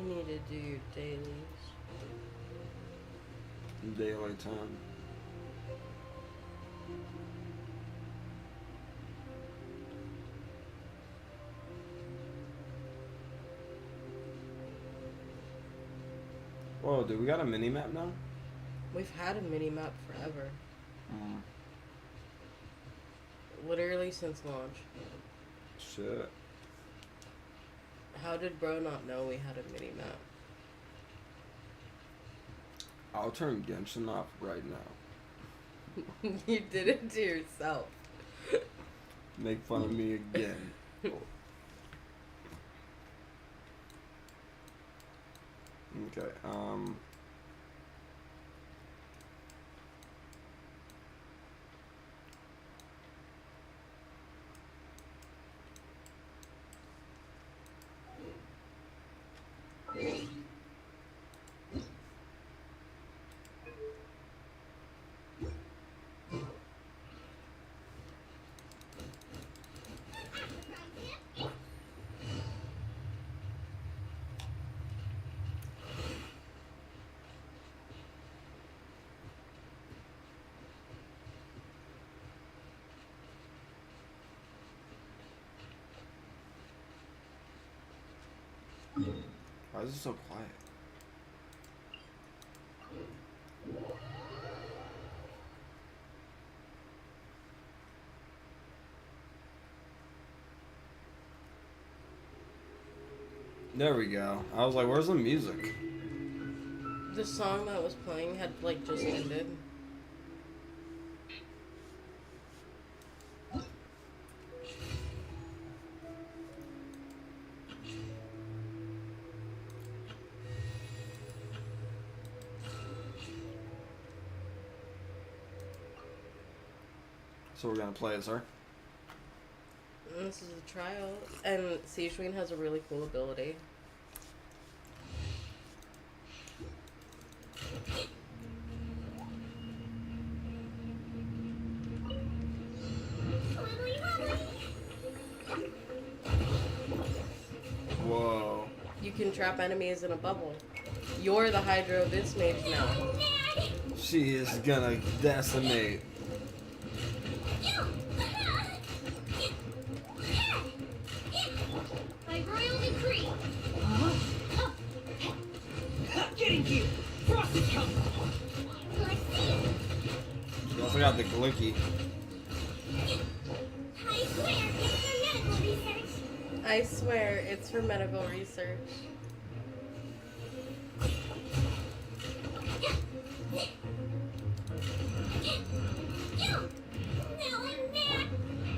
You need to do your dailies. Daylight time. Whoa, dude, we got a mini map now? We've had a mini map forever. Mm. Literally since launch. Shit. How did bro not know we had a mini map? I'll turn Genshin off right now. You did it to yourself. Make fun of me again. Okay, why is it so quiet? There we go. I was like, where's the music? The song that was playing had like just ended. So we're gonna play as her. And this is a trial. And Siege Queen has a really cool ability. Whoa. You can trap enemies in a bubble. You're the Hydro Abyss Mage now. She is gonna decimate. By royal decree. Getting you! Frost is coming! Let's see. I forgot the Glicky. I swear it's for medical research. I swear it's for medical research. Now I'm there!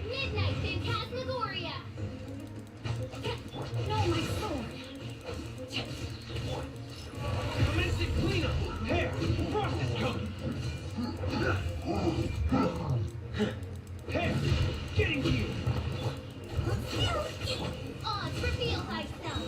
Midnight Phantasmagoria! No, my sword! Commencing cleanup! Hair! Frost is coming! Hair! Getting you! Odds, reveal thyself!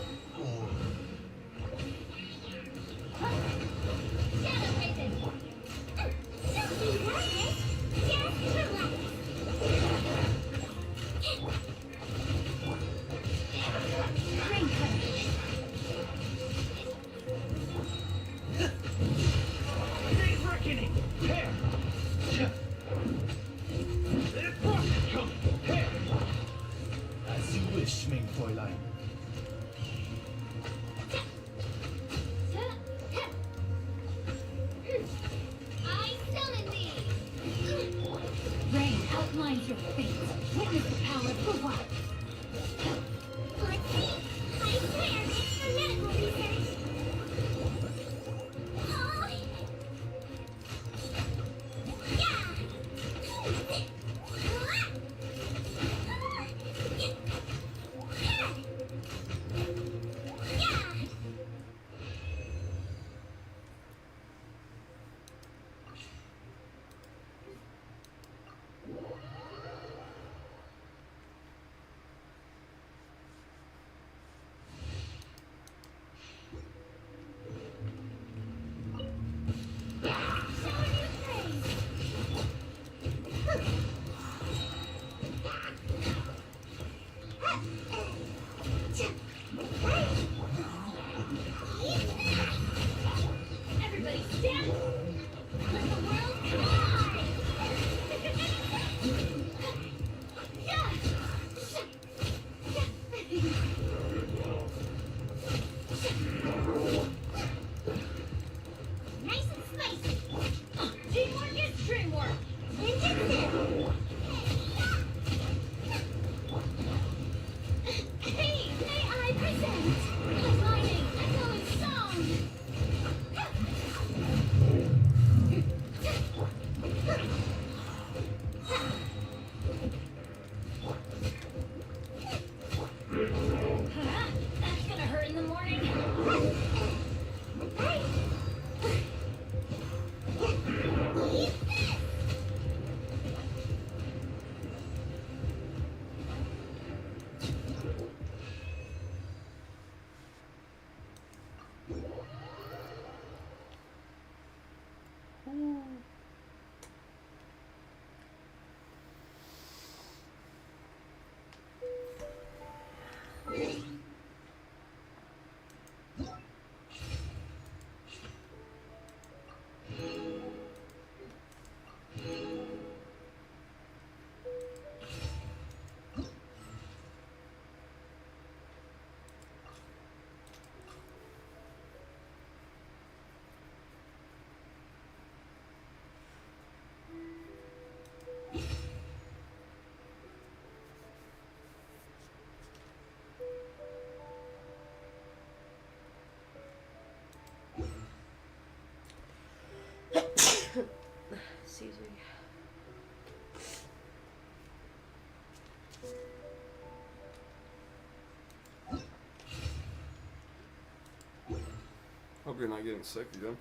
Hope you're not getting sick again.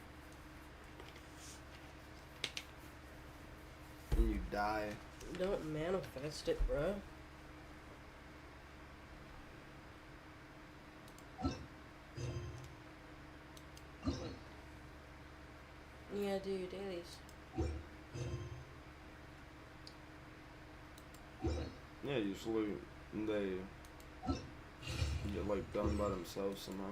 And you die. Don't manifest it, bruh. Yeah, do your dailies. Yeah, usually they get like done by themselves somehow.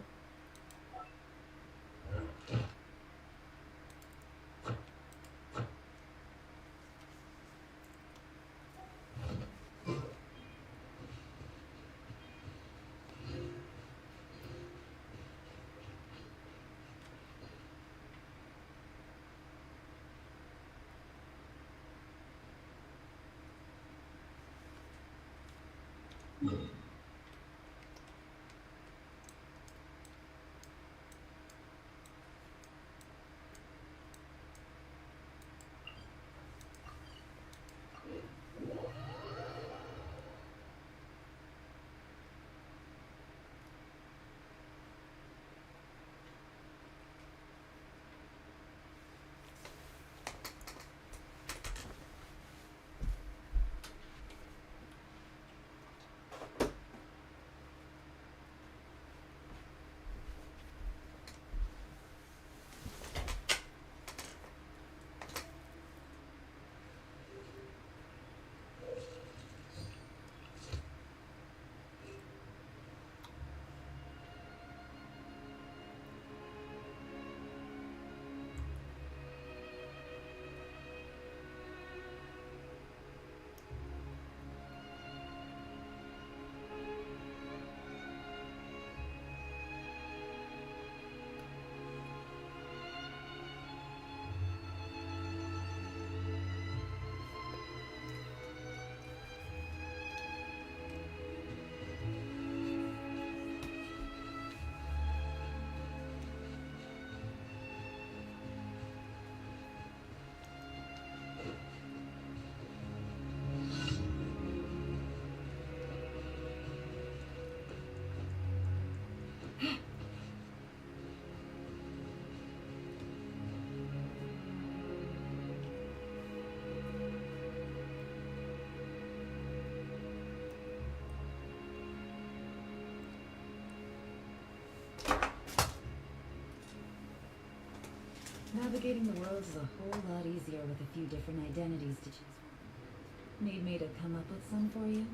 Navigating the world is a whole lot easier with a few different identities to choose from. Need me to come up with some for you?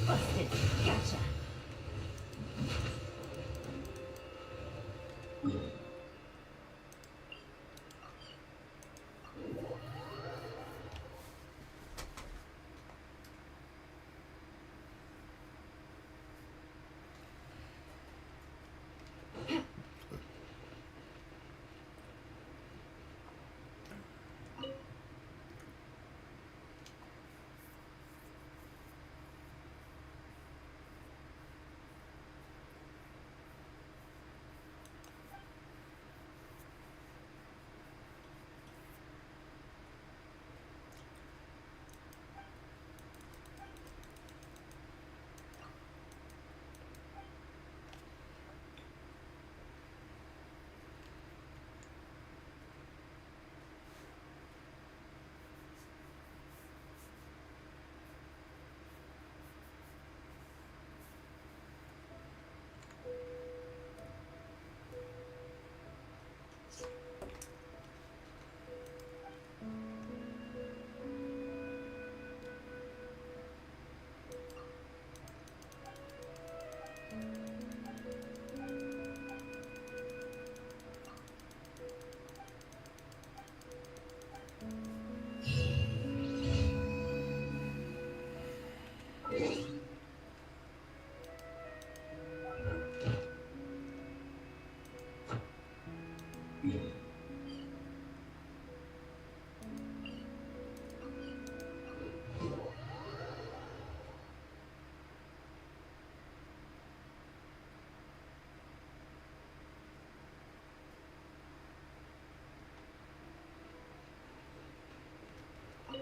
Busted. Gotcha.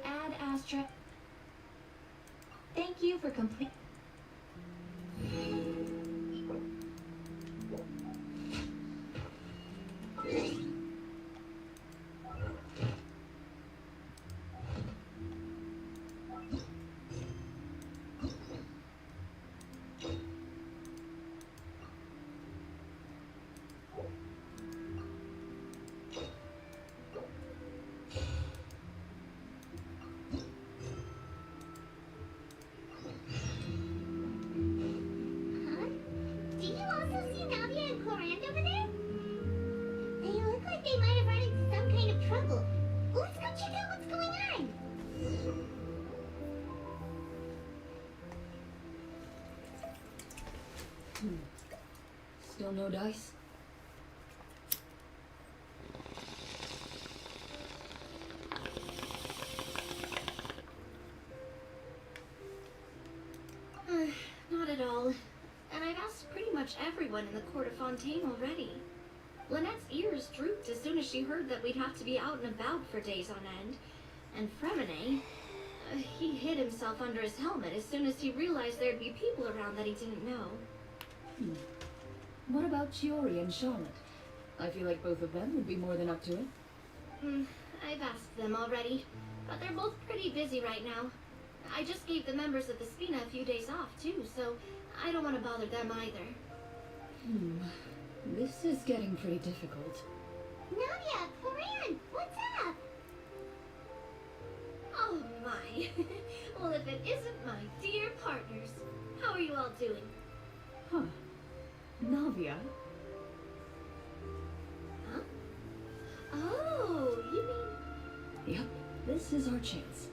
Ad Astra. Thank you for complete. Huh? Do you also see Navia and Corand over there? They look like they might have run into some kind of trouble. Let's go check out what's going on. Still no dice? Not at all. And I've asked pretty much everyone in the court of Fontaine already. Lynette's ears drooped as soon as she heard that we'd have to be out and about for days on end. And Fremine, he hid himself under his helmet as soon as he realized there'd be people around that he didn't know. What about Chiori and Charlotte? I feel like both of them would be more than up to it. I've asked them already, but they're both pretty busy right now. I just gave the members of the Spina a few days off, too, so I don't want to bother them either. This is getting pretty difficult. Nadia, Corinne, what's up? Oh my. Well, if it isn't my dear partners. How are you all doing? Huh. Navia? Huh? Oh, you mean... Yep, this is our chance.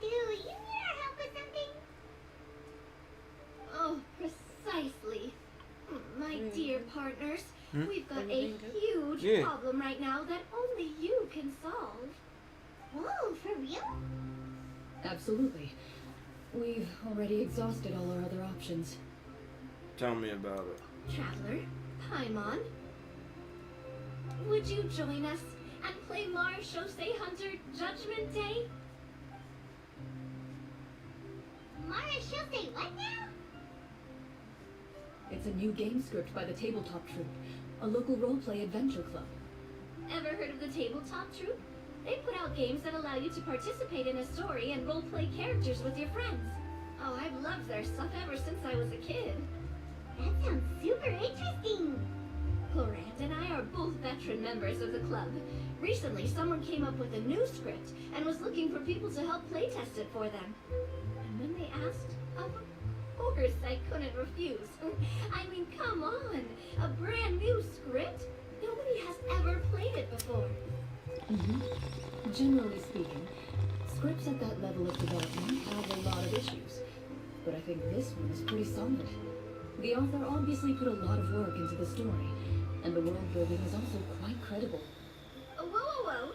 Do you need our help with something? Oh, precisely. My dear partners, we've got a Everything good? huge Yeah. problem right now that only you can solve. Whoa, for real? Absolutely. We've already exhausted all our other options. Tell me about it. Traveler, Paimon, would you join us and play Mars Shosei Hunter Judgment Day? Mars Shosei what now? It's a new game script by the Tabletop Troupe, a local roleplay adventure club. Ever heard of the Tabletop Troupe? They put out games that allow you to participate in a story and roleplay characters with your friends. Oh, I've loved their stuff ever since I was a kid. That sounds super interesting. Florand and I are both veteran members of the club. Recently, someone came up with a new script and was looking for people to help playtest it for them. And when they asked, of course I couldn't refuse. I mean, come on, a brand new script? Nobody has ever played it before. Generally speaking, scripts at that level of development have a lot of issues. But I think this one is pretty solid. The author obviously put a lot of work into the story, and the world building is also quite credible. Whoa.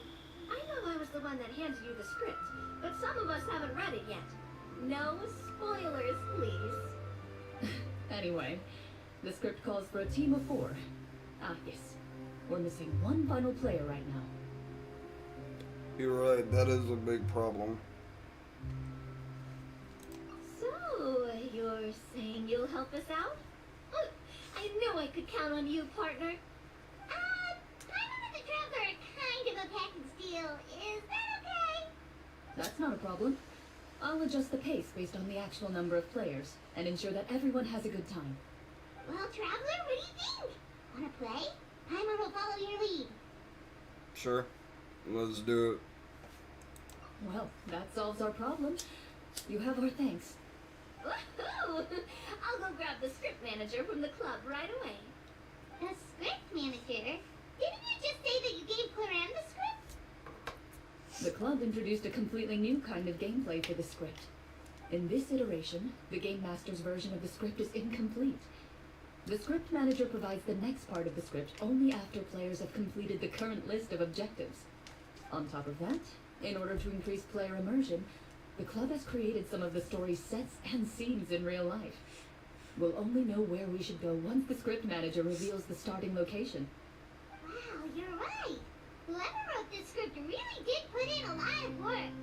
I know I was the one that handed you the script, but some of us haven't read it yet. No spoilers, please. Anyway, the script calls for a team of 4. Ah, yes. We're missing one final player right now. You're right, that is a big problem. So, you're saying you'll help us out? Look, I knew I could count on you, partner. Paimon and the Traveler are kind of a package deal. Is that okay? That's not a problem. I'll adjust the pace based on the actual number of players, and ensure that everyone has a good time. Well, Traveler, what do you think? Wanna play? Paimon will follow your lead. Sure, let's do it. Well, that solves our problem. You have our thanks. Woohoo! I'll go grab the script manager from the club right away. The script manager? Didn't you just say that you gave Claran the script? The club introduced a completely new kind of gameplay for the script. In this iteration, the Game Master's version of the script is incomplete. The script manager provides the next part of the script only after players have completed the current list of objectives. On top of that, in order to increase player immersion, the club has created some of the story's sets and scenes in real life. We'll only know where we should go once the script manager reveals the starting location. Wow, you're right. Whoever wrote this script really did put in a lot of work.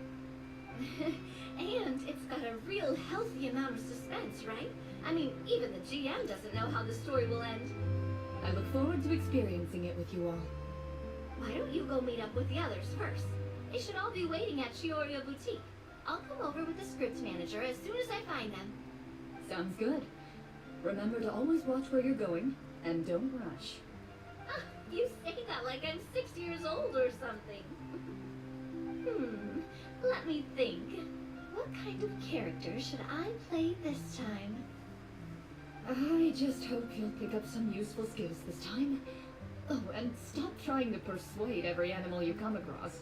And it's got a real healthy amount of suspense, right? I mean, even the GM doesn't know how the story will end. I look forward to experiencing it with you all. Why don't you go meet up with the others first? They should all be waiting at Chiorio Boutique. I'll come over with the script manager as soon as I find them. Sounds good. Remember to always watch where you're going, and don't rush. You say that like I'm 6 years old or something. Let me think. What kind of character should I play this time? I just hope you'll pick up some useful skills this time. Oh, and stop trying to persuade every animal you come across.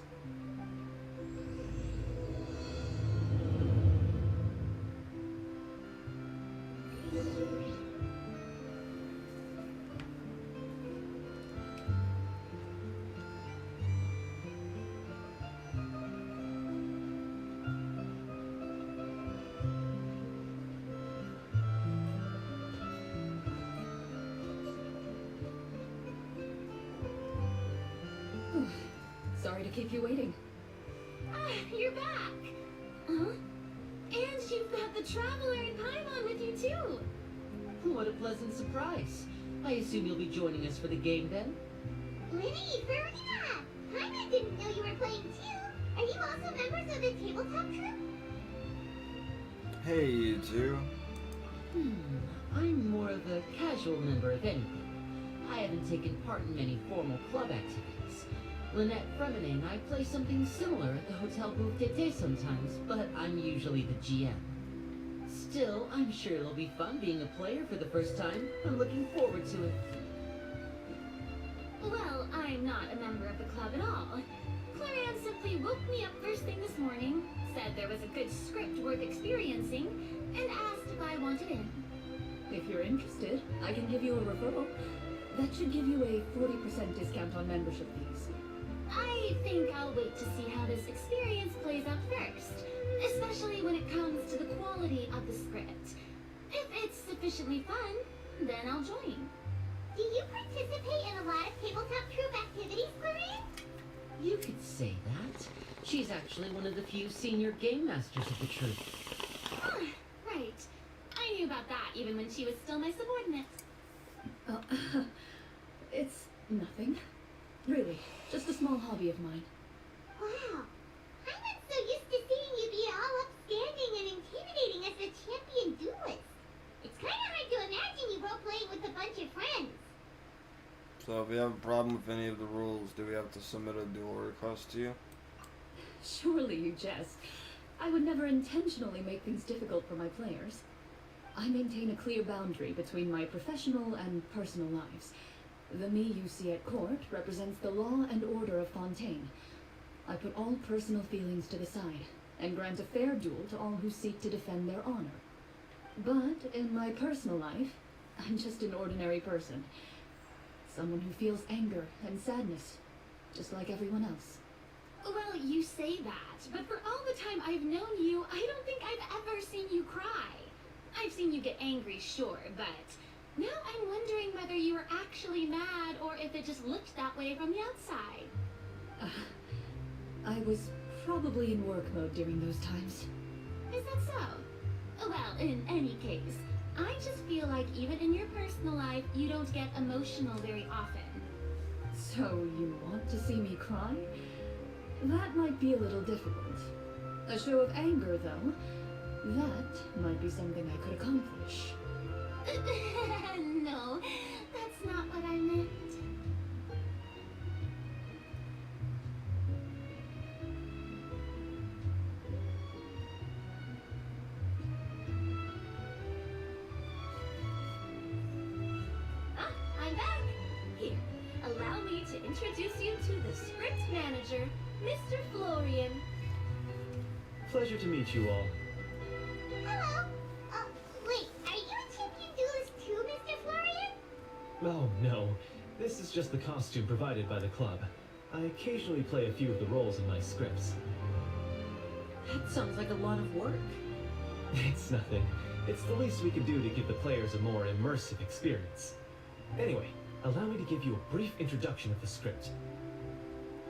Sorry to keep you waiting. You're back. Huh? And you've got the Traveler and Paimon with you too. What a pleasant surprise. I assume you'll be joining us for the game then? Linny, Verena! Paimon didn't know you were playing too. Are you also members of the tabletop troupe? Hey, you two. I'm more of a casual member of anything. I haven't taken part in many formal club activities. Lynette Fremine and I play something similar at the Hotel Booth d'été sometimes, but I'm usually the GM. Still, I'm sure it'll be fun being a player for the first time. I'm looking forward to it. Well, I'm not a member of the club at all. Clarion simply woke me up first thing this morning, said there was a good script worth experiencing, and asked if I wanted in. If you're interested, I can give you a referral. That should give you a 40% discount on membership fees. I think I'll wait to see how this experience plays out first, especially when it comes to the quality of the script. If it's sufficiently fun, then I'll join. Do you participate in a lot of tabletop troupe activities, Clarion? You could say that. She's actually one of the few senior game masters of the troupe. Huh, right. I knew about that even when she was still my subordinate. Oh, it's nothing. Really, just a small hobby of mine. Wow. I'm not so used to seeing you be all upstanding and intimidating as a champion duelist. It's kind of hard to imagine you role-playing with a bunch of friends. So if we have a problem with any of the rules, do we have to submit a duel request to you? Surely you jest. I would never intentionally make things difficult for my players. I maintain a clear boundary between my professional and personal lives. The me you see at court represents the law and order of Fontaine. I put all personal feelings to the side and grant a fair duel to all who seek to defend their honor. But in my personal life, I'm just an ordinary person. Someone who feels anger and sadness, just like everyone else. Well, you say that, but for all the time I've known you, I don't think I've ever seen you cry. I've seen you get angry, sure, but now I'm wondering whether you were actually mad or if it just looked that way from the outside. I was probably in work mode during those times. Is that so? Well, in any case, I just feel like even in your personal life, you don't get emotional very often. So you want to see me cry? That might be a little difficult. A show of anger, though, that might be something I could accomplish. No, that's not what I meant. Ah, I'm back. Here, allow me to introduce you to the script manager, Mr. Florian. Pleasure to meet you all. Hello. Wait, are you a champion duelist too, Mr. Florian? Oh, no. This is just the costume provided by the club. I occasionally play a few of the roles in my scripts. That sounds like a lot of work. It's nothing. It's the least we can do to give the players a more immersive experience. Anyway, allow me to give you a brief introduction of the script.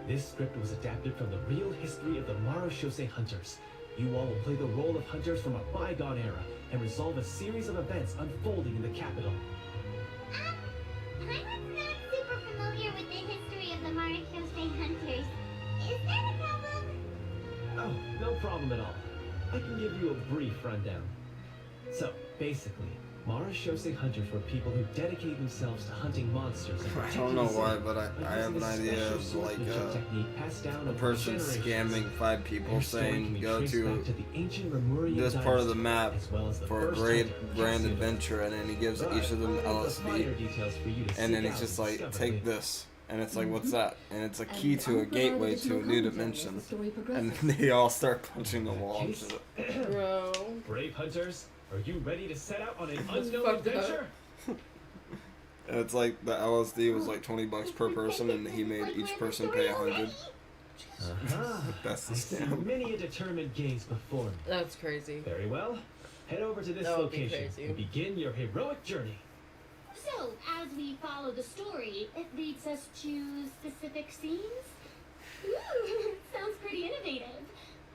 This script was adapted from the real history of the Marechaussee Hunters. You all will play the role of hunters from a bygone era and resolve a series of events unfolding in the capital. Paimon's not super familiar with the history of the Marechaussee Hunters. Is that a problem? Oh, no problem at all. I can give you a brief rundown. So, basically, Marechaussee Hunters were people who dedicated themselves to hunting monsters. I don't know why, but I have an idea of like a person scamming 5 people saying go to this part of the map for a great grand adventure, and then he gives each of them LSD, and then he's just like, take this, and it's like, what's that? And it's a key to a gateway to a new dimension, and they all start punching the wall and shit. Bro. Brave hunters, are you ready to set out on an unknown fucked up. adventure? And it's like the LSD was like $20 per person, and he made each person pay 100. That's the I see scam. many a determined gaze before me. That's crazy. Very well. Head over to this That would be location crazy. and begin your heroic journey. So, as we follow the story, it leads us to specific scenes? Ooh, sounds pretty innovative.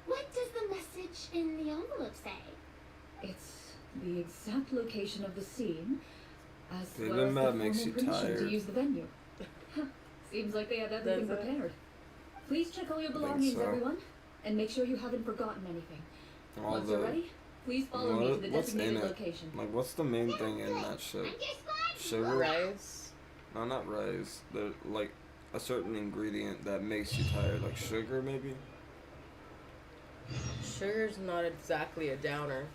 What does the message in the envelope say? It's the exact location of the scene, as David well as the Matt formal makes you permission tired. to use the venue. Seems like they have everything Does it? prepared. Please check all your think belongings, so. everyone, and make sure you haven't forgotten anything. All Once you're the ready, please follow me to the what's in designated it? location. Like, what's the main thing in that shit? I'm just glad Sugar? Rice. No, not rice. The like a certain ingredient that makes you tired, like sugar maybe. Sugar's not exactly a downer.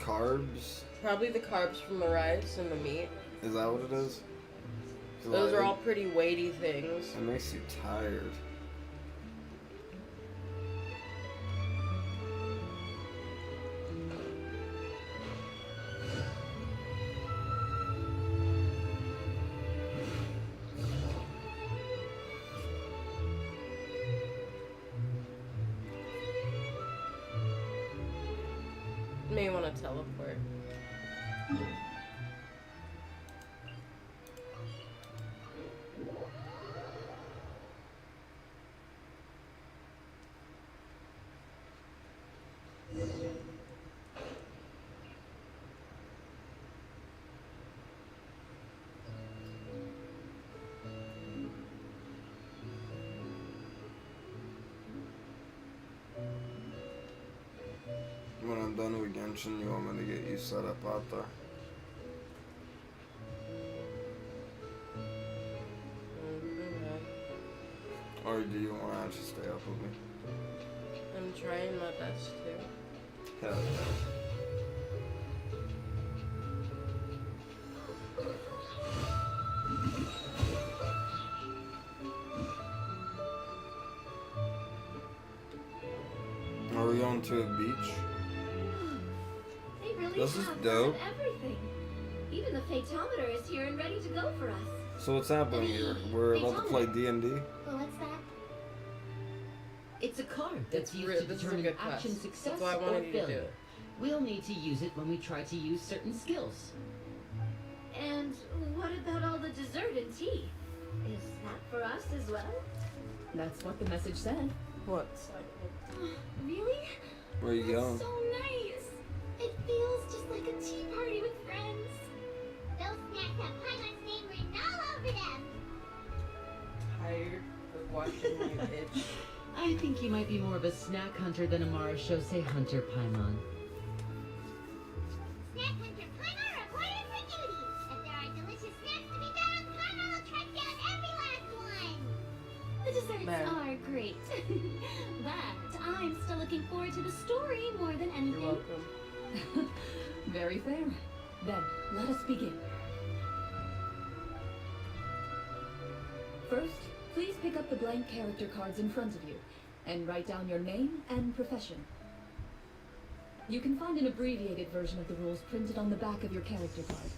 Carbs? Probably the carbs from the rice and the meat. Is that what it is? Those are all pretty weighty things. It makes you tired. May want to teleport. When I'm done with Genshin, you want me to get you set up out there? Or do you want to actually stay up with me? I'm trying my best to. Hell yeah. Are we going to a beach? They really This is have dope. done everything. Even the photometer is here and ready to go for us. So what's happening here? We're about to play D&D? Well, what's that? It's a card that's It's used re- to this is a determine good quest. action That's success why I or wanted you to do failure. it. We'll need to use it when we try to use certain skills. And what about all the dessert and tea? Is that for us as well? That's what the message said. What? Really? Where you going? So nice. It feels just like a tea party with friends. Those snacks have Paimon's name written all over them. Tired of watching you itch. I think you might be more of a snack hunter than a Marashose hunter, Paimon. Snack Hunter Paimon reported for duty. If there are delicious snacks to be found, Paimon will track down every last one. The desserts Man. are great. But I'm still looking forward to the story more than anything. You're welcome. Very fair. Then, let us begin. First, please pick up the blank character cards in front of you and write down your name and profession. You can find an abbreviated version of the rules printed on the back of your character card.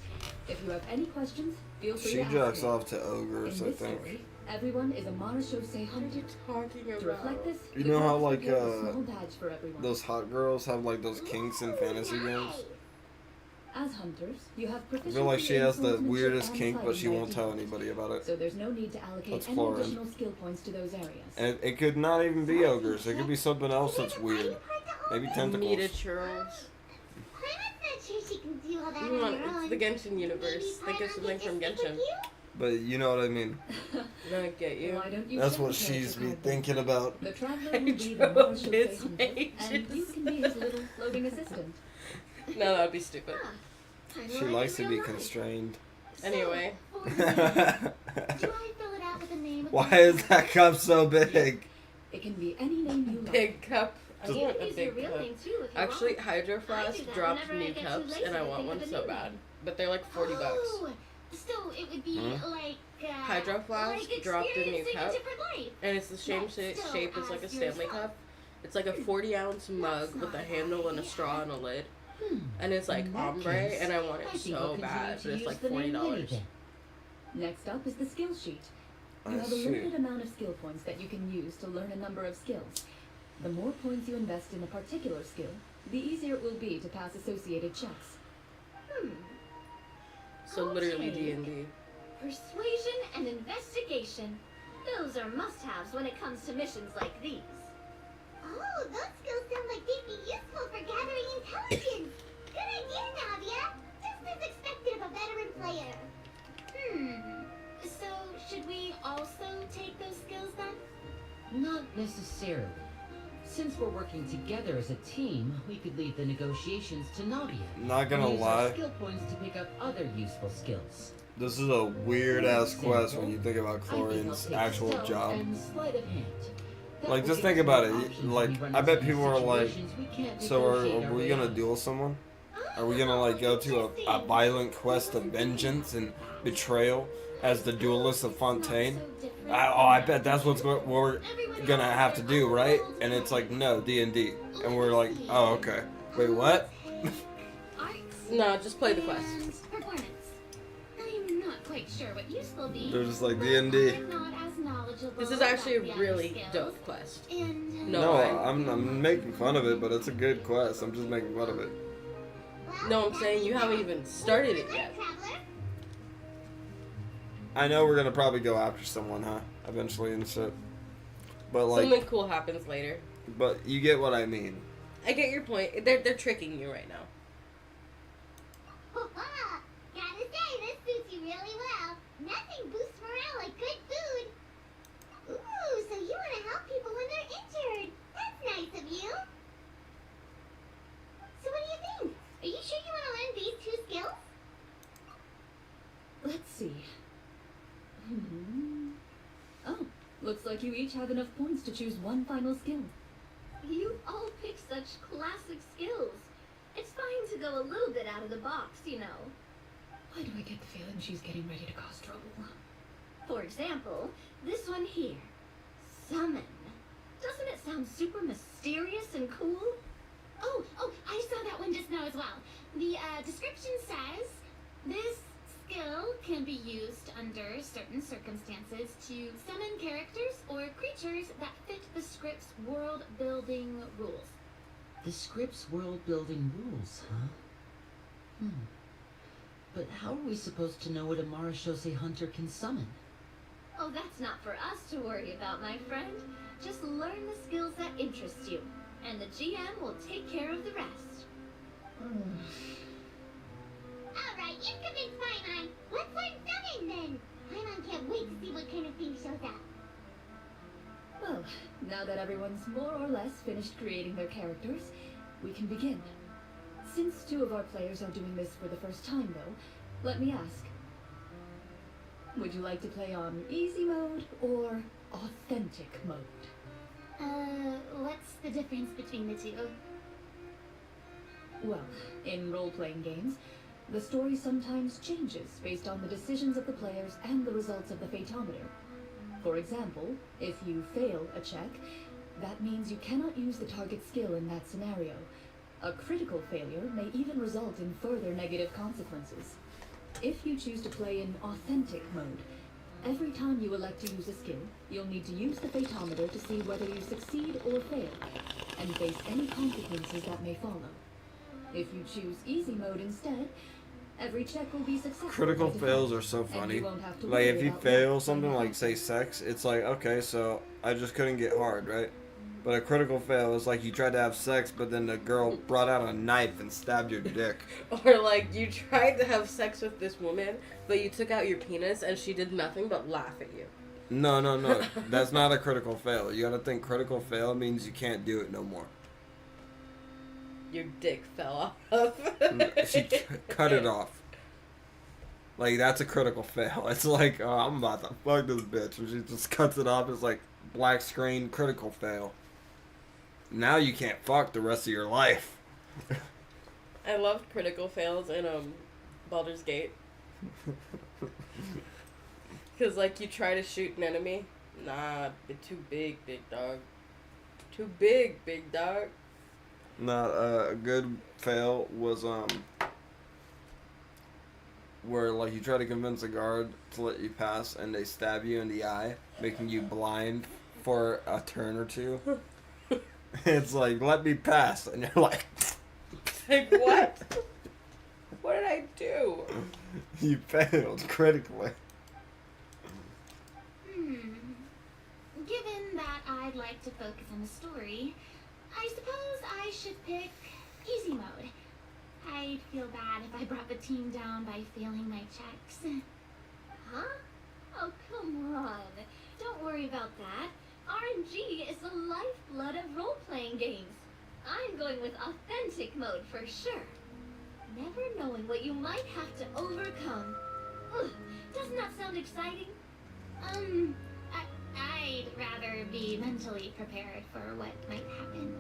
If you have any questions, feel free She to ask jacks me. off to ogres, In I this think. story, everyone is a Marashose What are hunter. you talking To about? reflect this, You the know how, cards like, reveal a small badge for everyone. Those hot girls have like those kinks in fantasy games. As hunters, you have I proficiency feel like she in has the swordsmanship weirdest and kink, but she fighting won't tell ideas. anybody about it. So there's no need to allocate That's any Florin. additional skill points to those areas. And it could not even be ogres. It could be something else that's weird. Maybe tentacles. Meat churls. Paimon's not sure she can do all that Come on on, her own. it's the Genshin universe. Think of something from Genshin. But you know what I mean. I get you. Why don't you That's check what the character she's be card then? thinking about. The traveler I will be the drove Marshal his hunter, and you mages. can be his little floating assistant. No, that'd be stupid. She likes to be constrained. Anyway. Do I fill it out with a name? Why is that cup so big? It can be any name you like. Big cup. I Just- want You a can use your big real cup. name too if you Actually, want. Hydro I Flask do that dropped whenever I new get too cups, lazy and I to want think one of a so new bad. name. But they're like $40. Oh, so it would be Hmm? like Hydro Flask like dropped a new experiencing cup. different life. And it's the same That's still shape as like a as Stanley yourself. cup. It's like a 40-ounce mug with a handle and a straw and a lid. And it's like In that ombre, case, and I want I it think so we'll bad, continue but to it's use like the name Lily $40. then. Next up is the skill sheet. You I have a see. limited amount of skill points that you can use to learn a number of skills. The more points you invest in a particular skill, the easier it will be to pass associated checks. So literally Okay. D&D. Persuasion and investigation. Those are must-haves when it comes to missions like these. Oh, those skills sound like they'd be useful for gathering intelligence. Good idea, Navia. Just as expected of a veteran player. So, should we also take those skills then? Not necessarily. Since we're working together as a team, we could leave the negotiations to Navia. Not gonna and use our lie. skill points to pick up other useful skills. This is a weird ass quest when you think about Chlorian's actual Stealth job. and sleight of hand. That Like, will just give think us about more it. options Like, when we run I bet into people are like, situations we can't so negotiate are our we way gonna out. duel someone? Are we gonna like go to a violent quest of vengeance and betrayal as the duelist of Fontaine? I bet that's what we're gonna have to do, right? And it's like, no, D&D. And we're like, oh, okay. Wait, what? Arts No, just play the quest. and performance. I'm not quite sure what useful be. They're just like but D&D. I'm not as knowledgeable This is actually about a the really other skills. dope quest. And No, No, I- I'm making fun of it, but it's a good quest. I'm just making fun of it. Well, No, I'm that saying you means haven't that even started it we're yet. traveler. I know we're gonna probably go after someone, huh? Eventually and shit. But like, Something cool happens later. but you get what I mean. I get your point. They're tricking you right now. Gotta say, this suits you really well. Nothing boosts morale like good food. Ooh, so you want to help people when they're injured. That's nice of you. So what do you think? Are you sure you want to learn these 2 skills? Let's see. Oh, looks like you each have enough points to choose one final skill. you all pick such classic skills. It's fine to go a little bit out of the box, you know. Why do I get the feeling she's getting ready to cause trouble? For example, this one here. Summon. Doesn't it sound super mysterious and cool? Oh, I saw that one just now as well. The description says, This skill can be used under certain circumstances to summon characters or creatures that fit the script's world-building rules. The script's world-building rules, huh? But how are we supposed to know what a Marashose hunter can summon? Oh, that's not for us to worry about, my friend. Just learn the skills that interest you, and the GM will take care of the rest. alright, you've convinced Paimon. Let's learn summon then. Paimon can't wait to see what kind of thing shows up. Well, now that everyone's more or less finished creating their characters, we can begin. Since 2 of our players are doing this for the first time, though, let me ask. Would you like to play on easy mode or authentic mode? What's the difference between the 2? Well, in role-playing games, the story sometimes changes based on the decisions of the players and the results of the Fatometer. For example, if you fail a check, that means you cannot use the target skill in that scenario. A critical failure may even result in further negative consequences. If you choose to play in authentic mode, every time you elect to use a skill, you'll need to use the Fatometer to see whether you succeed or fail, and face any consequences that may follow. If you choose easy mode instead, every check will be successful. Critical by default, fails are so and funny. you won't have to Like, worry if you about fail luck something when you like, say, sex, it's like, okay, so I just couldn't get hard, right? But a critical fail is like you tried to have sex, but then the girl brought out a knife and stabbed your dick. Or like you tried to have sex with this woman, but you took out your penis and she did nothing but laugh at you. No. That's not a critical fail. You gotta think critical fail means you can't do it no more. Your dick fell off. She cut it off. Like, that's a critical fail. It's like, oh, I'm about to fuck this bitch. And she just cuts it off. It's like black screen, critical fail. Now you can't fuck the rest of your life. I loved critical fails in Baldur's Gate. Because, like, you try to shoot an enemy. Nah, they're too big, big dog. Too big, big dog. Not a good fail was where like you try to convince a guard to let you pass and they stab you in the eye, making you blind for a turn or 2. It's like, let me pass, and you're like, Like, what? What did I do? you failed critically. Given that I'd like to focus on the story, I suppose I should pick easy mode. I'd feel bad if I brought the team down by failing my checks. Huh? Oh, come on. Don't worry about that. RNG is the lifeblood of role-playing games. I'm going with authentic mode for sure. Never knowing what you might have to overcome. Ugh, doesn't that sound exciting? I'd rather be mentally prepared for what might happen.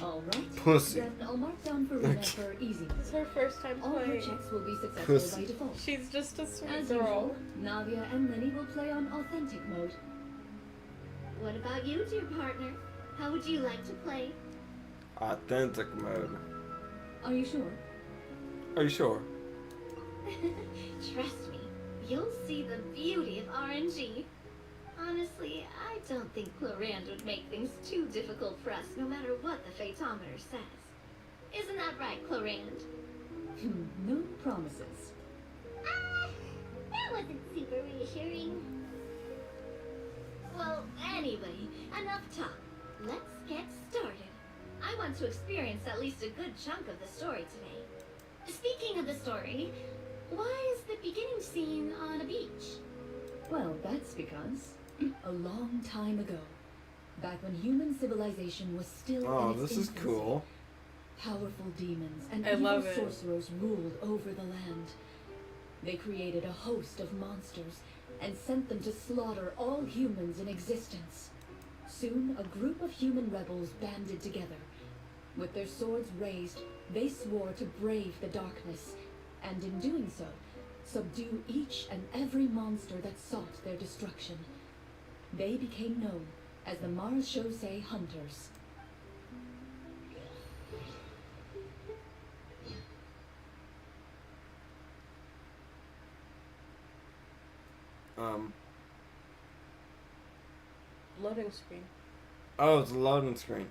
Alright. Pussy. Then I'll mark down for Rena for easy. It's her first time All her playing. checks will be successful Pussy. by default. She's just a sweet As girl. usual, Navia and Lenny will play on authentic mode. What about you, dear partner? How would you like to play? Authentic mode. Are you sure? Are you sure? Trust me, you'll see the beauty of RNG. Honestly, I don't think Clorand would make things too difficult for us no matter what the Fatometer says. Isn't that right, Clorand? No promises. That wasn't super reassuring. Well, anyway, enough talk. Let's get started. I want to experience at least a good chunk of the story today. Speaking of the story, why is the beginning scene on a beach? Well, that's because a long time ago, back when human civilization was still Oh, in its this is infancy, cool. powerful demons and I evil love it. sorcerers ruled over the land. They created a host of monsters and sent them to slaughter all humans in existence. Soon, a group of human rebels banded together. With their swords raised, they swore to brave the darkness, and in doing so, subdue each and every monster that sought their destruction. They became known as the Marechaussee Hunters. Loading screen. Oh, it's a loading screen.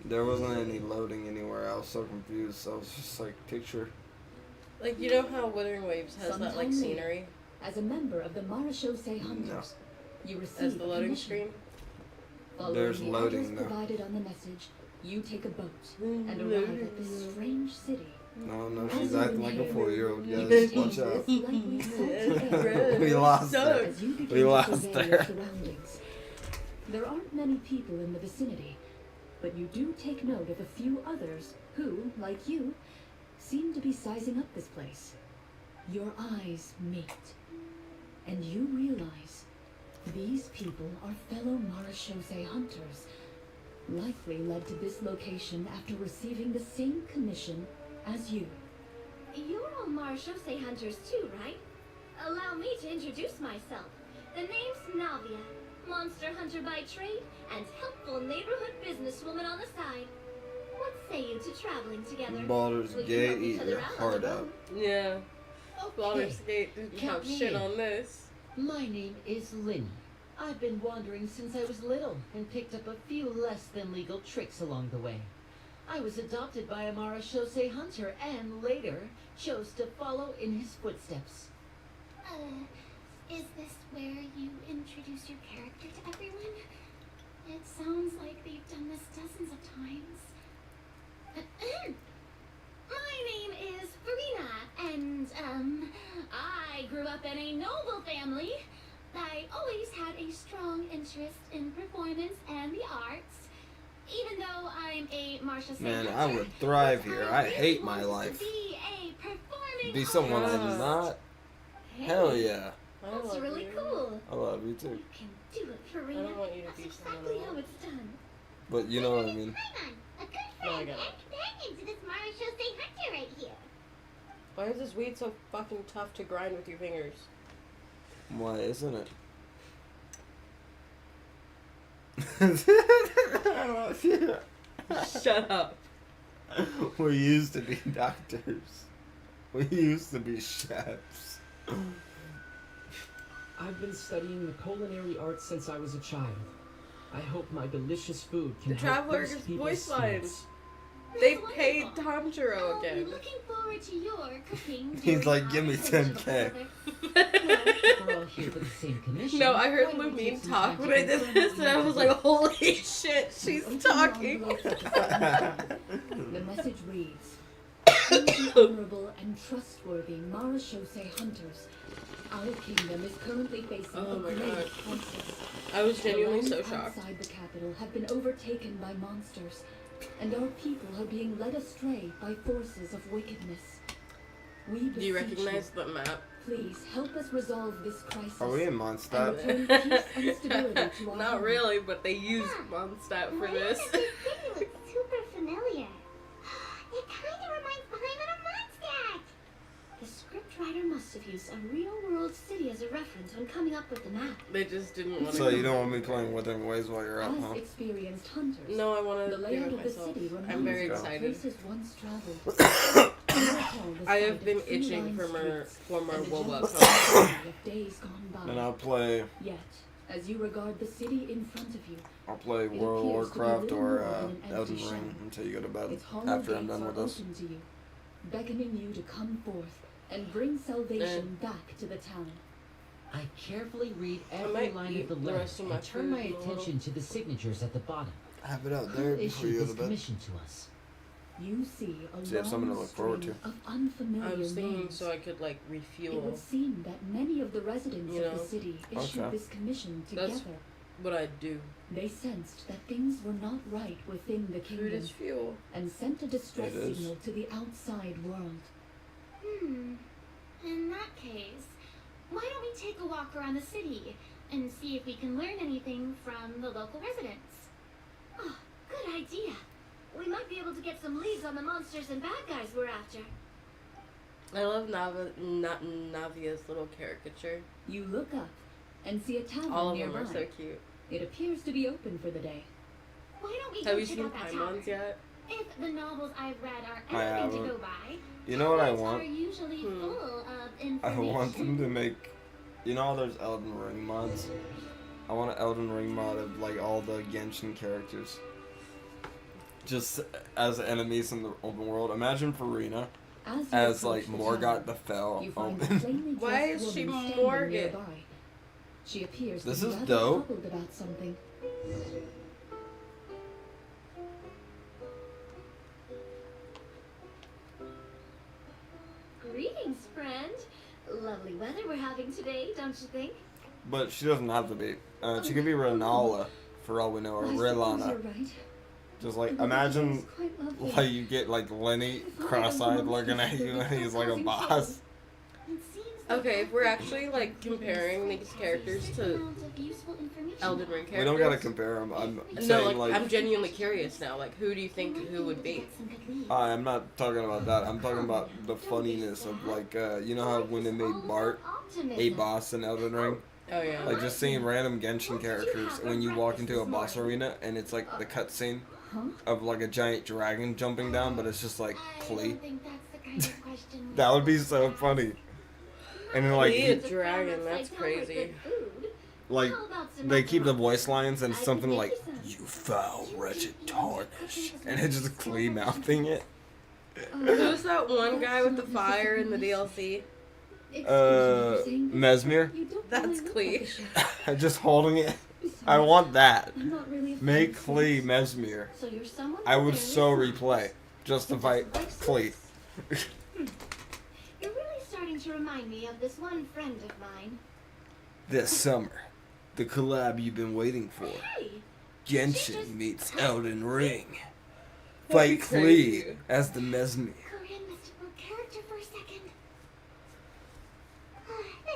There wasn't any loading anywhere. I was so confused. I was just like, picture. Like, you know how Wuthering Waves has that, like, Sometime later, scenery As a member of the Marechaussee Hunters, you receive as the a loading commission. screen? Following There's the loading, address though. provided on the message, you take a boat and arrive at this strange city. No, As she's you acting like a inhale 4-year-old. the Guys, taste watch of out. slightly salty air, We lost her. as you begin We to lost survey her. your surroundings. There aren't many people in the vicinity, but you do take note of a few others who, like you, seem to be sizing up this place. Your eyes meet, and you realize these people are fellow Marechaussee hunters, likely led to this location after receiving the same commission as you. You're all Marechaussee hunters too, right? Allow me to introduce myself. The name's Navia, monster hunter by trade, and helpful neighborhood businesswoman on the side. What say you to traveling together? Baldur's We can Gate, help each eat other your out on heart the out. road. Yeah. Baldur's Okay, Gate didn't count have me shit in. on this. My name is Lynn. I've been wandering since I was little and picked up a few less than legal tricks along the way. I was adopted by a Marechaussee hunter and later chose to follow in his footsteps. Is this where you introduce your character to everyone? It sounds like they've done this dozens of times. My name is Farina, and, I grew up in a noble family. I always had a strong interest in performance and the arts. Even though I'm a Marechaussee Man, I hunter, would thrive but here. I I hate really my wanted life. to be a performing Be someone artist. I'm not. Hey, Hell yeah. I That's love really you. cool. I love you You too. can do it, I Farina. don't want you to That's be someone exactly how else. it's done. But you know what I mean. Paimon, a good No, I friend got and it. companion to this Marechaussee hunter right here. Why is this weed so fucking tough to grind with your fingers? Why isn't it? Shut up. We used to be doctors. We used to be chefs. I've been studying the culinary arts since I was a child. I hope my delicious food can The help Traveler's boost people's voice lines. spirits. They That's paid wonderful. Tanjiro I'll be again. looking forward to your cooking. He's during like, our "Give me adventure 10K." together. Well, We're all here for the same commission. No, I heard Why don't we Lumine take some talk time to when I did confirm this, what and I we was need like, to do? holy shit, she's Open talking. the envelope at the bottom. The message reads, "To the honorable and trustworthy Marachose hunters, our kingdom is currently facing Oh a my grave God. crisis. I was The genuinely lands so shocked. outside the capital have been overtaken by monsters, and our people are being led astray by forces of wickedness. We Do you beseech recognize the map? Please help us resolve this crisis. Are we in and Mondstadt? return peace and stability to our Not home." really, but they used Mondstadt for Why this. does this city look super familiar? It kind of reminds Paimon of Mondstadt. The scriptwriter must have used a real-world city as a reference when coming up with the map. They just didn't want to. So you don't want me playing Wuthering Waves while you're out, As huh? experienced hunters, No, I want the to do layout it of the myself. city reminds I'm very us of excited. places once traveled. I have been itching for more WoBa content. of days gone by. Then I'll play Yet, as you regard the city in front of you, World of Warcraft or an empty Elden shell. Ring until you go to bed. its hollow After I'm gates done are with this. open to you, beckoning you to come forth and bring salvation back to the town. I carefully read every might line eat of the the letter rest of my and turn my food in a little. attention to the signatures at the bottom. Have it out Who there before you issued go this to bed. commission to us? You see a So you have something to long look forward string to. of unfamiliar I was thinking names. so I could like It refuel would seem that many of the residents You of know, the city issued okay. this commission That's- together. what I do. They sensed that things were not right within the Food kingdom is fuel. and sent a distress It is. signal to the outside world. In that case, why don't we take a walk around the city and see if we can learn anything from the local residents? Oh, good idea. We might be able to get some leads on the monsters and bad guys we're after. I love Navia's little caricature. You look up and see a tavern All of them nearby. are so cute. It appears to be open for the day. Why don't we Have go you check seen out that tavern? Paimons yet? If the novels I've read are I anything to haven't. go by, You know what I taverns want? are usually full of I information. want them to make. You know how there's Elden Ring mods? I want an Elden Ring mod of like all the Genshin characters. Just as enemies in the open world. Imagine Farina As you as approach like the Morgoth tavern, the Fell. you find a Open. plainly Why dressed is she woman standing Morgan? nearby. She appears This to be is rather dope. troubled about something. Greetings, friend. Lovely weather we're having today, don't you think? But she doesn't have to be. She could be Renala for all we know, or I suppose Rilana. you're right. Just like The weather imagine is quite lovely. like you get like Lenny cross-eyed looking at you and he's like a boss. It seems that Okay, if we're every actually character like in this comparing script these has a characters certain to amount of useful information. Elden Ring characters. We don't gotta compare them. I'm No, saying like, like I'm genuinely curious now. Like, who do you think who would be? I'm not talking about that. I'm talking about the funniness of like you know how when they made Bart a boss in Elden Ring, Oh yeah. like just seeing random Genshin characters when you walk into a boss arena and it's like the cutscene of like a giant dragon jumping down, but it's just like I Klee. don't think that's the kind of question we That would be ask so ourselves. funny. And then like Klee he- a dragon, that's Like, how about crazy. good food? like How about some they keep the macarons? voice lines and I can something make like you some. "You foul wretched tarnish," and it's just Klee mouthing it. Who's that one guy with the fire in the DLC? Mesmer, You don't That's really look Klee. like a chef. just holding it. Besides, I want that. I'm not really a fan Make of Klee snakes. Mesmer. So you're someone I who would barely so smiles. replay just to fight Klee. You're really starting to remind me of this one friend of mine. This summer, the collab you've been waiting for. Hey, Genshin meets Elden Ring. That'd be Fight crazy. Klee as the Mesmer. Korean mystical character for a second.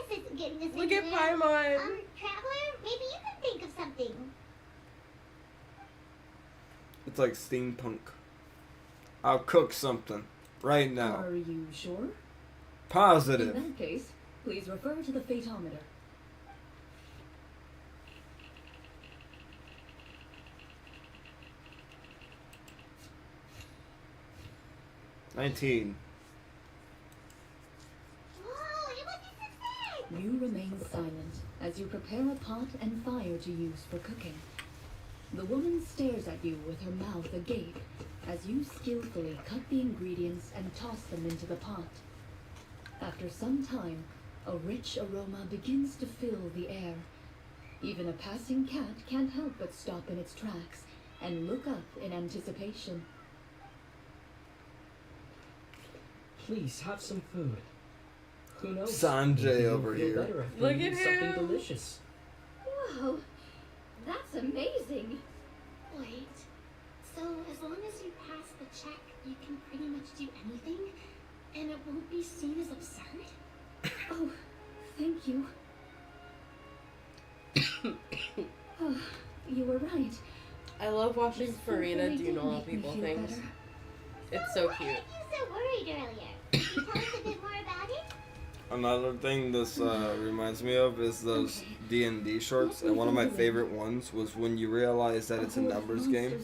This isn't getting us Look at anywhere. Paimon. Traveler, maybe you can think of something. It's like steampunk. I'll cook something right now. Are you sure? In Positive. that case, please refer to the fatometer. $19. Whoa, it was a success! You remain silent as you prepare a pot and fire to use for cooking. The woman stares at you with her mouth agape as you skillfully cut the ingredients and toss them into the pot. After some time, A rich aroma begins to fill the air. Even a passing cat can't help but stop in its tracks and look up in anticipation. Please have some food. Who knows? Sanjay maybe you'll over feel here. better after Look eating at something him. delicious. Whoa, that's amazing. Wait. So as long as you pass the check, you can pretty much do anything, and it won't be seen as absurd? Oh, thank you. Oh, you were right. I love watching This food Farina really do did normal make me people feel things. better. It's so cute. Why were you so worried earlier? Can you tell us a bit more about it? Another thing this reminds me of is those D&D shorts, and one of my favorite ones was when you realize that it's a numbers game,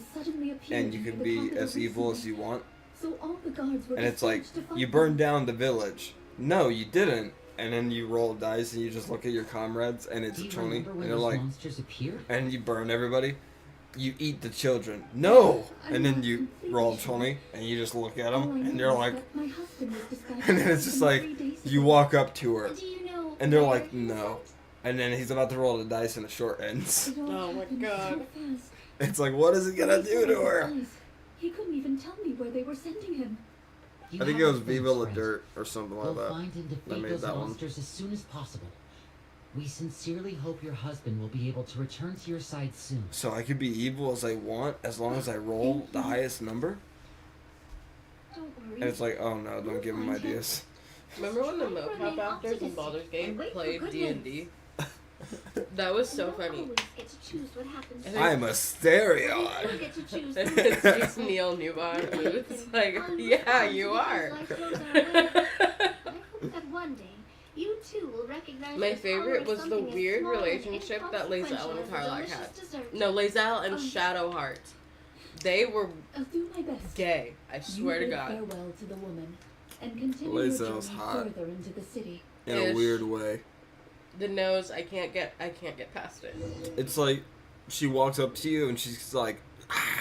and you can be as evil as you want, So all the guards were and it's like, dispatched to fight you them. burned down the village. No, you didn't. And then you roll dice, and you just look at your comrades, and it's Do a you 20, remember when and they're those like, monsters appeared? and you burn everybody. You eat the children. No! And then you roll 20, and you just look at them, All I and know you're is like, that my husband was dispatched and then it's just from like, 3 days you ago. walk up to her, Do you know and they're where like, he no. went? And then he's about to roll the dice, and the short ends. It all Oh my happened God. so fast. It's like, what is he gonna do to her? He couldn't even tell me where they were sending him. You I think have it was a fence, Viva La friend. Dirt or something like We'll that. find and I defeat made those that one. monsters as soon as possible. We sincerely hope your husband will be able to return to your side soon. So I could be evil as I want as long as I roll the highest number? Don't worry. And it's like, oh no, don't give him ideas. Remember when the Try to mocap remain actors in optimistic Baldur's Gate and wait for played good D&D? That was so You don't funny. always get to choose what happens. I think- I'm a You stereon. get to choose. It's just Neil Newbon. It's like, yeah, you are. I hope that one day you too will recognize My the power favorite of was the something as weird small and relationship that Lae'zel inconsequential and as a Karlak delicious had. dessert. No, Lae'zel and Um, Shadowheart. They were I'll do my best. gay. I swear to you bid God. farewell to the woman and continue Lae'zel's your journey hot. further into the city. In a Ish. weird way. The nose, I can't get past it. It's like, she walks up to you and she's like, "Ah,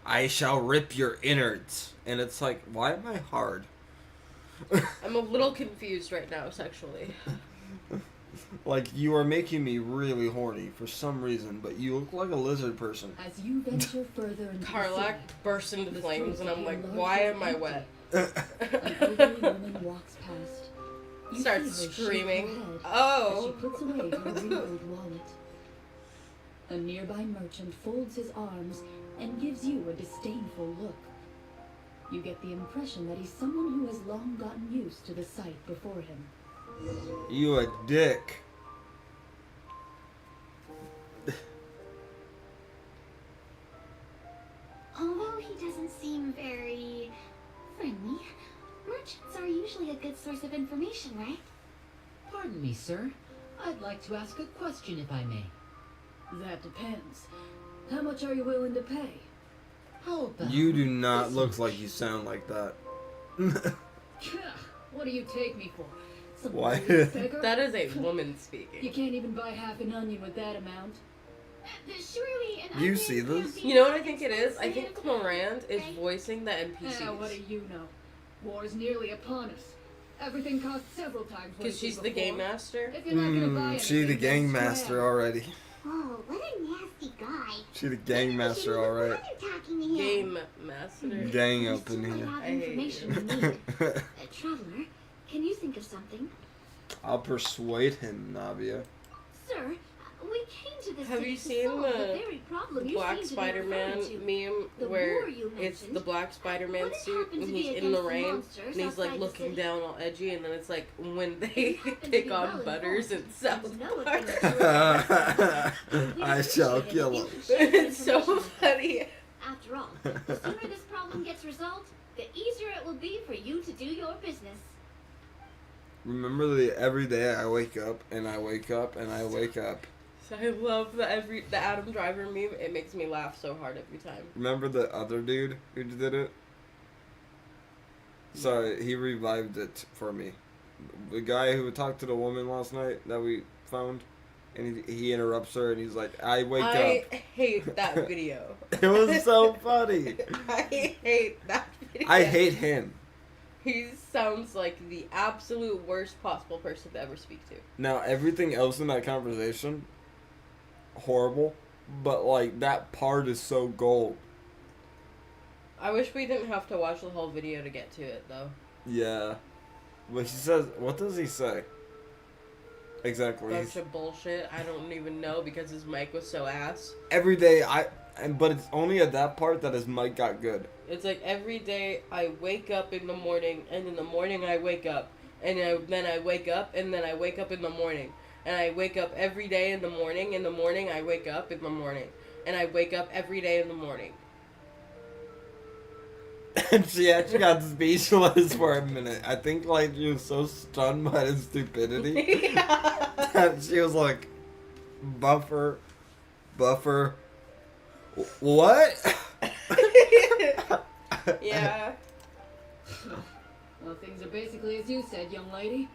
I shall rip your innards. And it's like, why am I hard? I'm a little confused right now sexually. Like, you are making me really horny for some reason, but you look like a lizard person. As you venture further into Karlak the bursts into The flames and I'm like, streets why became am I larger wet? city, an elderly woman walks past. You Starts see her shake screaming. her head Oh. as she puts away her reload wallet. A nearby merchant folds his arms and gives you a disdainful look. You get the impression that he's someone who has long gotten used to the sight before him. You a dick. Although he doesn't seem very friendly, merchants are usually a good source of information, right? Pardon me, sir. I'd like to ask a question if I may. That depends. How much are you willing to pay? How about You do not this look much? like you sound like that. What do you take me for? Some Why? weird beggar? That is a woman You speaking. can't even buy half an onion with that amount. Surely an You onion see can't this? be You know what I that think it is? I think expensive, Morand is right? voicing the What do NPCs. you know? War's nearly upon us. Everything costs several times what Because it did she's the game before. master. If you're not gonna buy She the anything, gang then master scram. already. Oh, what a nasty guy. She the gang master, Shouldn't even alright. bother talking to him. Game master. Gang We up still in might here. have I hate information you. we need. Traveler, can you think of something? I'll persuade him, Navia. Sir, we came to this Have city you to seen solve the very problem you Black seem to be Spider-Man referring to. meme The where war you it's the mentioned. Black Spider-Man Would it suit happen and to he's be in the against the rain monsters and he's like outside the looking city? down all edgy and then it's like when they happen to take be on well Butters in informed South and know a Park. thing or two. I shall kill him. It's so funny. After all, the sooner this problem gets resolved, the easier it will be for you to do your business. Remember every day I wake up and I wake up and I wake up. So I love the Adam Driver meme. It makes me laugh so hard every time. Remember the other dude who did it? Sorry, he revived it for me. The guy who talked to the woman last night that we found, and he interrupts her and he's like, I wake I up. hate that video. It was so funny. I hate that video. I hate him. He sounds like the absolute worst possible person to ever speak to. Now, everything else in that conversation, horrible. But, like, that part is so gold. I wish we didn't have to watch the whole video to get to it, though. Yeah. But he says, what does he say? Exactly. Bunch of bullshit. I don't even know because his mic was so ass. Every day, but it's only at that part that his mic got good. It's like every day I wake up in the morning, and in the morning I wake up, and then I wake up, and then I wake up in the morning. And I wake up every day in the morning I wake up in the morning. And I wake up every day in the morning. And she actually got speechless for a minute. I think, like, she was so stunned by his stupidity that she was like, buffer, what? Yeah. Well, things are basically as you said, young lady.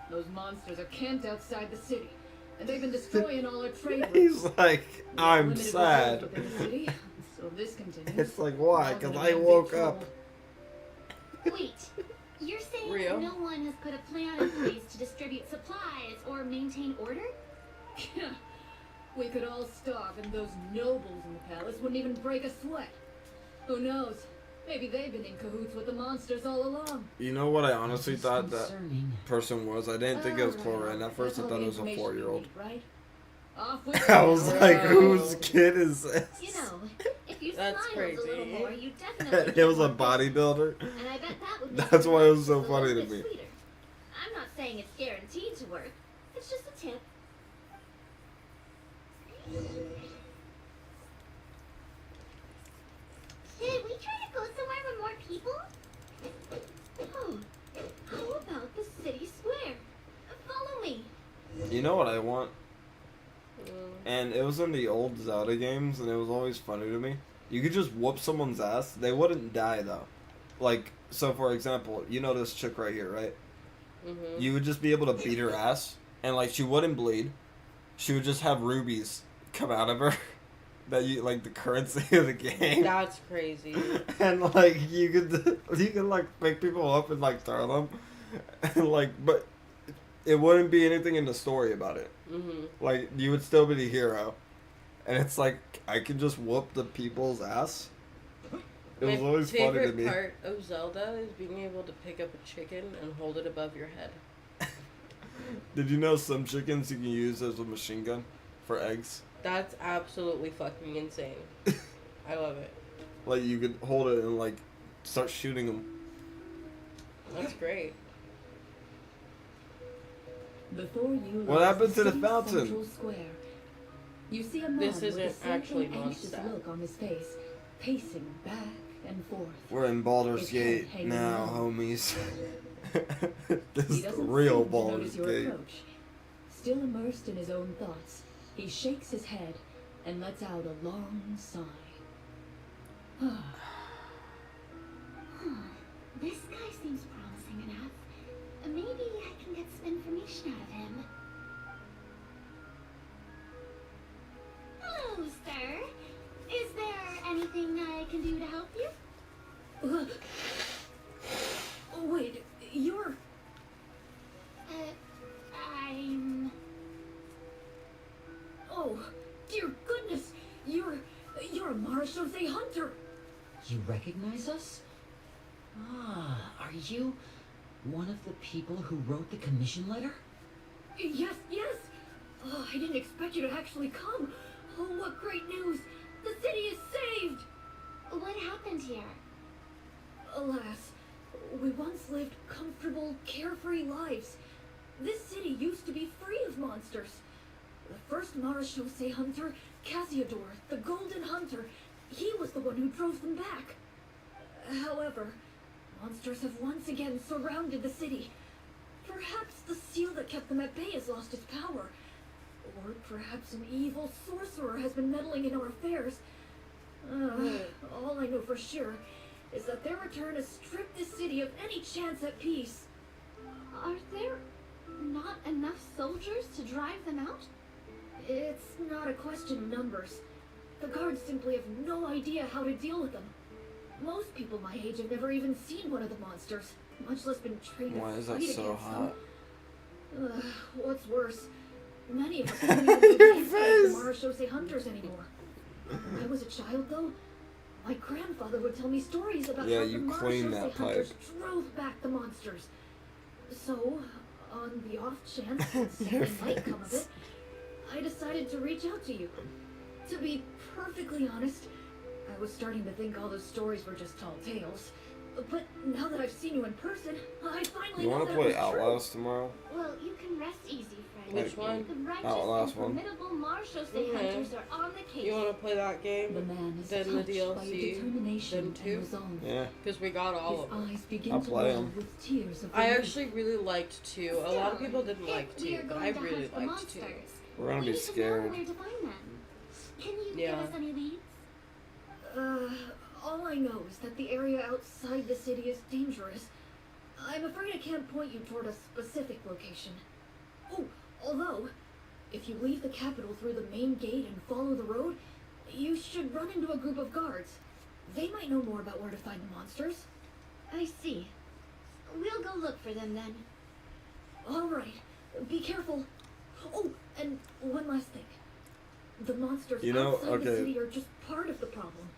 Those monsters are camped outside the city, and they've been destroying all our trade routes. He's like, I'm Limited sad. reserves within the city, so if this continues, It's like, why? we're all Because gonna I be in big woke trouble. up. Wait, you're saying Rio? that no one has put a plan in place to distribute supplies or maintain order? We could all starve, and those nobles in the palace wouldn't even break a sweat. Who knows? Maybe they've been in cahoots with the monsters all along. You know what I honestly This is thought that concerning. person was? I didn't think it was Chlorine. At first I That's all thought it the was a information 4-year-old. you need, right? Off with I it. was like, whose kid is this? You know, if you That's smiled a little crazy. more, you definitely It was a get more business. bodybuilder. And I bet that would make That's your why it was life so a little funny to bit me. sweeter. I'm not saying it's guaranteed to work. It's just a tip. Did we try to go somewhere with more people? Oh, how about the city square? Follow me. You know what I want? Mm. And it was in the old Zelda games, and it was always funny to me. You could just whoop someone's ass. They wouldn't die, though. Like, so for example, you know this chick right here, right? Mm-hmm. You would just be able to beat her ass, and, like, she wouldn't bleed. She would just have rubies come out of her. That you, like, the currency of the game. That's crazy. And, like, you could, like, pick people up and, like, throw them. And, like, but it wouldn't be anything in the story about it. Mm-hmm. Like, you would still be the hero. And it's like, I can just whoop the people's ass. It was always funny to favorite me. part of Zelda is being able to pick up a chicken and hold it above your head. Did you know some chickens you can use as a machine gun for eggs? That's absolutely fucking insane. I love it. Like, you could hold it and, like, start shooting them. That's great. Before you What lies happened to the some fountain? Central Square. You see a man This with a isn't sad actually and anxious Mondstadt. look on his face, pacing back and forth. We're in Baldur's His head Gate hanging now, down. homies. This He is the doesn't real seem to Baldur's notice your Gate. approach. Still immersed in his own thoughts, he shakes his head and lets out a long sigh. This guy seems promising enough. Maybe I can get some information out of him. Hello, sir. Is there anything I can do to help you? Oh, wait, you're... I'm... Oh, dear goodness, you're a Marechaussee hunter. You recognize us? Ah, are you one of the people who wrote the commission letter? Yes. Oh, I didn't expect you to actually come. Oh, what great news. The city is saved. What happened here? Alas, we once lived comfortable, carefree lives. This city used to be free of monsters. The first Marechaussee hunter, Cassiodor, the Golden Hunter, he was the one who drove them back. However, monsters have once again surrounded the city. Perhaps the seal that kept them at bay has lost its power. Or perhaps an evil sorcerer has been meddling in our affairs. All I know for sure is that their return has stripped the city of any chance at peace. Are there not enough soldiers to drive them out? It's not a question of numbers. The guards simply have no idea how to deal with them. Most people my age have never even seen one of the monsters. much less been trained Why to is that fight so against hot? them. What's worse, many of us don't even know the names of the Marashose hunters anymore. When I was a child, though, my grandfather would tell me stories about Yeah, how you the clean Marashose that hunters pipe. drove back the monsters. So, on the off chance that something might come of it, I decided to reach out to you. To be perfectly honest, I was starting to think all those stories were just tall tales. But now that I've seen you in person, I finally You know want that to it play was Outlast tomorrow? Well, you can rest easy, friend. Which one? The righteous Outlast and one. formidable Marshose Mhm. hunters are on the case. You want to play that game? The man is Then the touched by DLC, determination then two? and resolve. Yeah. Because we got all His of them. eyes begin I'll to play well 'em. with tears of I relief. actually really liked 2. A lot of people didn't like If we are 2, but going I to really hunt the liked 2. monsters, We're gonna we be need to know scared. where to find them. Can you Yeah. give us any leads? All I know is that the area outside the city is dangerous. I'm afraid I can't point you toward a specific location. Oh, although, if you leave the capital through the main gate and follow the road, you should run into a group of guards. They might know more about where to find the monsters. I see. We'll go look for them then. All right, be careful. Oh, and one last thing. The monsters You know, outside the okay. city are just part of the problem.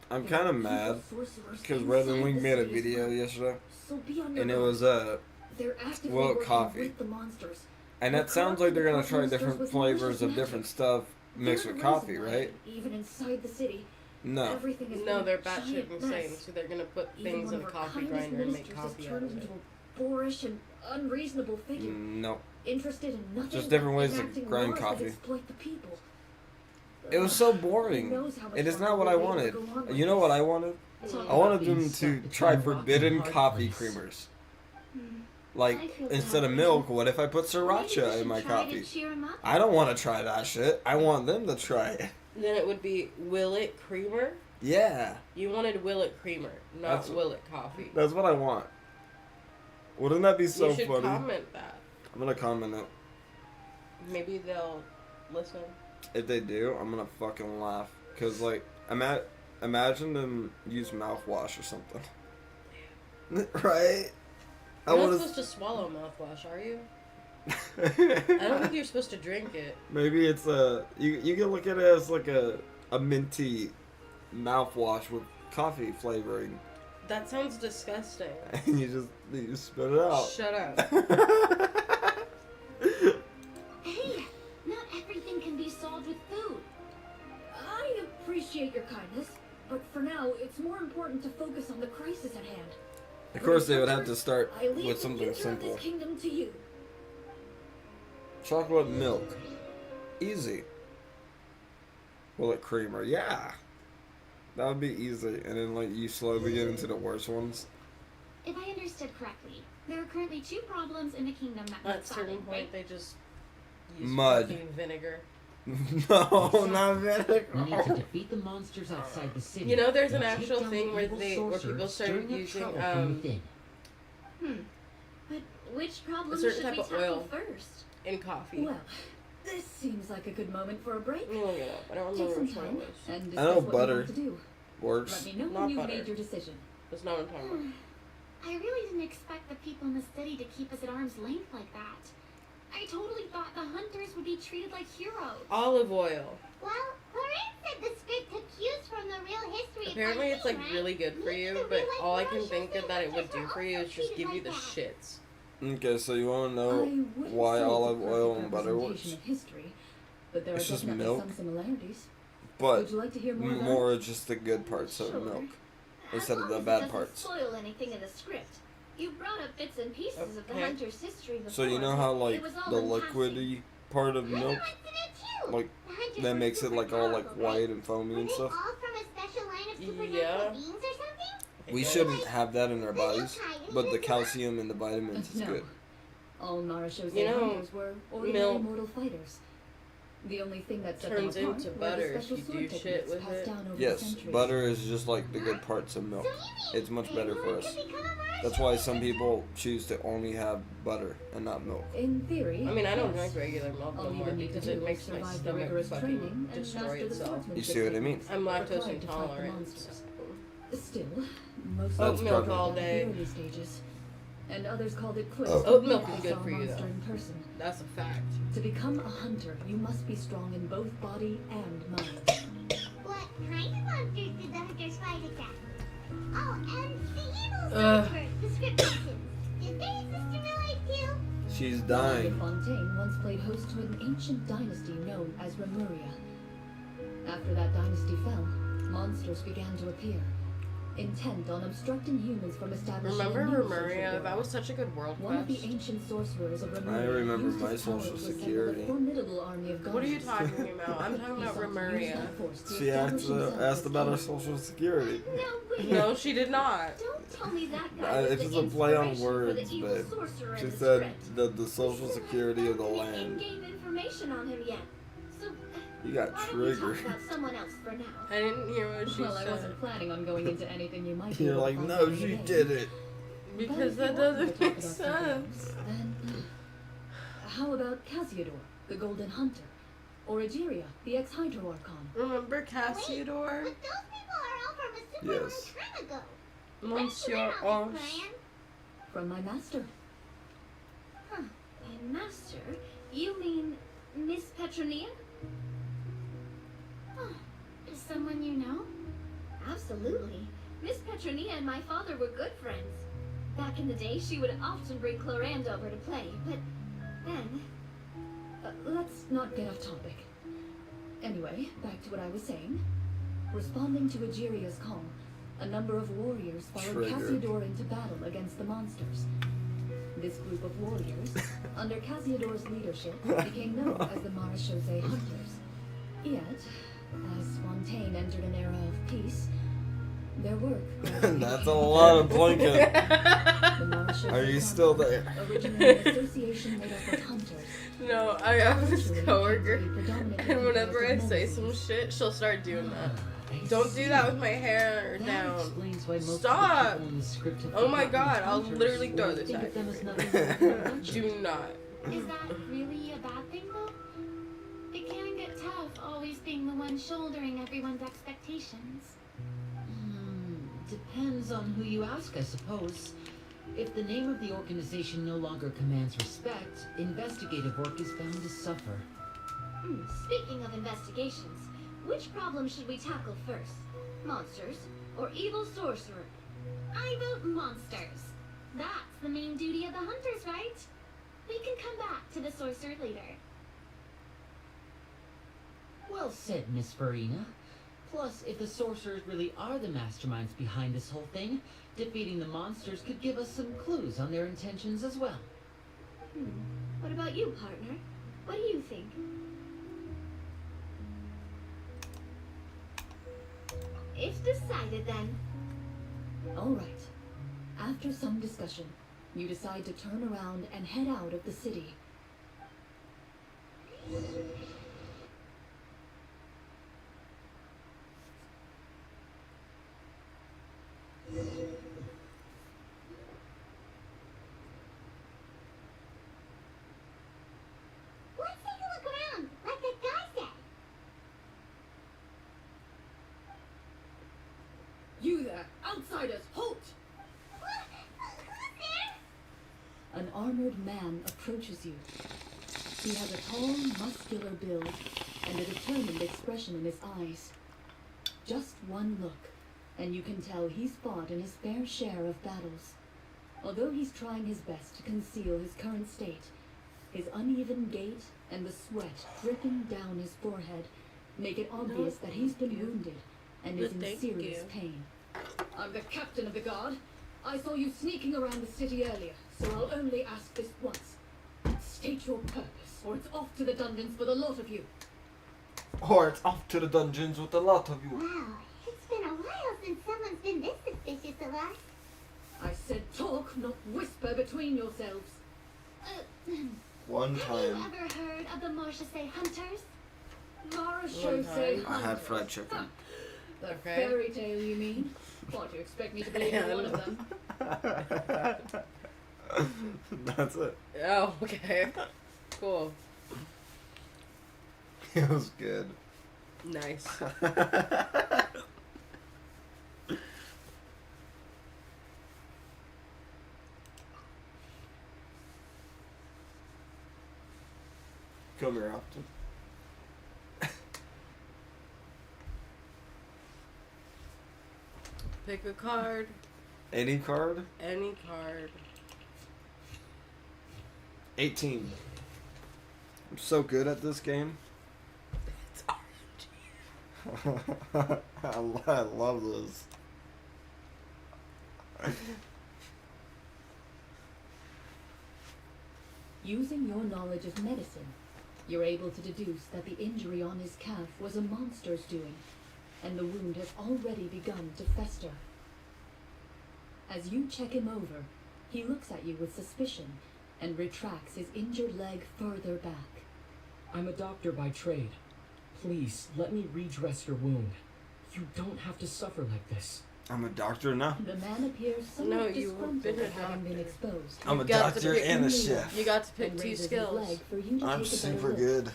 I'm There kind of are people mad sorcerers because inside Red and Wing the made a city as video well. yesterday, So be on your and it guard. was They're actively well, working coffee. with the monsters. and They're that sounds like they're gonna corrupting try the different monsters with flavors malicious of magic. different stuff mixed They're with the coffee, reason why, right? even inside the city, No. everything is No, they're a giant batshit insane, mess. so they're gonna put Even things one in a of our coffee kindest grinder and make ministers coffee is out turned of it. into a boorish and unreasonable figure, No. interested in nothing Just different but ways to enacting grind laws coffee. that exploit the people. It was so Who boring. knows how much It is longer not what we'll I be able to wanted. go on like You know what this. I wanted? Talk I about wanted being them stuck to try between rock and a forbidden hard coffee place. creamers. I Like, feel instead of bad. milk, what if I put Maybe we sriracha should in my try coffee? To cheer 'em up. I don't want to try that shit. I want them to try it. Then it would be Willet Creamer. Yeah. You wanted Willet Creamer, not That's- Willet Coffee. That's what I want. Wouldn't that be so you should funny? comment that. I'm gonna comment it. Maybe they'll listen. If they do, I'm gonna fucking laugh. Cause like, imagine them use mouthwash or something. Right? I You're not wanna. supposed to swallow mouthwash, are you? I don't think you're supposed to drink it. Maybe it's you can look at it as like a minty mouthwash with coffee flavoring, That sounds disgusting. and you just spit it out. Shut up. Hey, not everything can be solved with food. I appreciate your kindness, but for now, it's more important to focus on the crisis at hand. Of course, they would have to start I leave with the something future of simple. this kingdom to you. Chocolate milk, easy. Willet creamer, yeah. That would be easy, and then like you slowly get into the worst ones. If I understood correctly, there are currently 2 problems in the kingdom that At need a certain solving, point, right? they just use Mud. fucking vinegar. No, not vinegar. We need to defeat the monsters outside the city. You know, there's an and take actual down thing the where evil where sorcerers people started stirring up using trouble from within. But which problem certain should type we of tackle oil. first? in coffee. Well, this seems like a good moment for a break. Look it up. I don't Take remember some which one it time was. and I discuss know what butter you want to do. works. Let me know Not when you've butter. made your decision. That's not what I'm talking about. I really didn't expect the people in the city to keep us at arm's length like that. I totally thought the hunters would be treated like heroes. Olive oil. Well, Clarence said the script took cues from the real history Apparently it's like right? really good for Maybe you, the but real life all I can Marshals think and that it would hunters do are for you also is just give you treated the like that. shits. Okay, so you want to I know wouldn't why say it's a olive oil perfect and butter works? representation of history, but there are It's just definitely milk. some similarities. But Would you like to hear more? about it? more just the good parts of Sure. milk As instead of long the as it bad doesn't parts. spoil anything in the script. You brought up bits and pieces of the Okay. hunter's history before. So you know how but like it was all the in passing. liquidy part of milk, like that makes it like all like white and foamy and stuff. All from a special line of supernatural Yeah. beings or something? We shouldn't have that in our bodies, but the calcium and the vitamins is No. good. All Marashose You know, hunters were ordinary milk mortal fighters. The only thing that set turns them apart into were the butter if special you sword do shit techniques with passed it. down over the Yes, centuries. butter is just like the good parts of milk. It's much better for us. That's why some people choose to only have butter and not milk. In theory, I mean, I don't yes. drink regular milk no All you more would need to because do it is makes my survive the stomach rigorous fucking training and destroy master the itself. swordsmanship You see what I mean? techniques I'm lactose required to fight the intolerant. monsters. Still, most That's Oat milk perfect. all in the day. early stages. and others called it quits. Oat milk when is they good saw for a you, monster though. in person. That's a fact. To become a hunter, you must be strong in both body and mind. What kind of monsters did the hunters fight against? Oh, and the evil Ugh. sorcerer, the script mentions. Did they exist in real life too? She's De dying. Fontaine once played host to an ancient dynasty known as Remuria. After that dynasty fell, monsters began to appear, intent on obstructing humans from establishing Remember a new social Remuria? order. That was such a good world One of the quest. ancient sorcerers of Remuria I remember used my his power social to assemble security. a formidable army of What are you goblins. talking about? I'm talking He about sought to use Remuria. that force to She establish asked, himself asked as about our king. social security. No way. No, she did not. Don't tell me that guy was It's the just a play on inspiration for the words, evil babe. sorcerer She in the said script. the social security of the Any land. in-game information on him yet. So, You got why don't we talk triggered. about someone else for now? I didn't hear what she Well, I said. wasn't planning on going into anything you might be You're able to like, find no, out in she the game. did it. But Because if that you want me to doesn't talk make about something sense. else, then how about Casiodor, the Golden Hunter, or Egeria, the ex-Hydro Archon? Remember But Cassiodor? those people are all from a super Yes. long time ago. Monsieur When'd you Ange. learn all this, From my master. Huh. My master? You mean Miss Petronia? Fran? Is someone you know? Absolutely. Miss Petronia and my father were good friends. Back in the day, she would often bring Clorand over to play, but then... Let's not get off topic. Anyway, back to what I was saying. Responding to Egeria's call, a number of warriors followed Triggered. Casiodor into battle against the monsters. This group of warriors, under Casiodor's leadership, became known as the Marechaussee Hunters. Yet, as Fontaine entered an era of peace, their work gradually That's a became lot of blinking. The Marechaussee Are you still Hunters, there? originally an association made up of hunters. No, I have this eventually coworker, became predominantly and whenever I comprised of say Muslims. some shit, she'll start doing that. I Don't do that see. with my hair That down. explains why most Stop! of the people in the script have Oh my forgotten God, I'll hunters literally throw or this think at of them you. as nothing more than adventures. Do not. Is that really a bad thing, though? It can get tough always being the one shouldering everyone's expectations. Depends on who you ask, I suppose. If the name of the organization no longer commands respect, investigative work is bound to suffer. Speaking of investigations, which problem should we tackle first? Monsters or evil sorcerer? I vote monsters. That's the main duty of the hunters, right? We can come back to the sorcerer later. Well said, Miss Farina. Plus, if the sorcerers really are the masterminds behind this whole thing, defeating the monsters could give us some clues on their intentions as well. What about you, partner? What do you think? If decided, then. Alright. After some discussion, you decide to turn around and head out of the city. Let's take a look around, like that guy said. You there! Outsiders! Halt! Who's there? An armored man approaches you. He has a tall, muscular build and a determined expression in his eyes. Just one look, and you can tell he's fought in his fair share of battles. Although he's trying his best to conceal his current state, his uneven gait and the sweat dripping down his forehead make it obvious that he's been wounded and is in Thank serious you. pain. I'm the captain of the guard. I saw you sneaking around the city earlier, so I'll only ask this once. State your purpose, or it's off to the dungeons for the lot of you. Or it's off to the dungeons with a lot of you. Wow, it's been a while since someone's been this suspicious of us. I said talk, not whisper between yourselves. One Have time, you ever heard of the Marechaussee Hunters? Marechaussee I had Hunters. fried chicken. The Okay. fairy tale, you mean? What, do you expect me to believe in one of them? That's it. Oh, okay. Cool. It was good. Nice. Come here often. Pick a card. Any card? Any card. 18. I'm so good at this game. It's I love this. Using your knowledge of medicine, you're able to deduce that the injury on his calf was a monster's doing, and the wound has already begun to fester. As you check him over, he looks at you with suspicion and retracts his injured leg further back. I'm a doctor by trade. Please, let me redress your wound. You don't have to suffer like this. I'm a doctor now. The man appears No, somewhat you've disgruntled been a at having been doctor. exposed. I'm a You've got to doctor pick and a only chef. You got to pick and two raises his skills. leg for you to I'm take a better super look. good.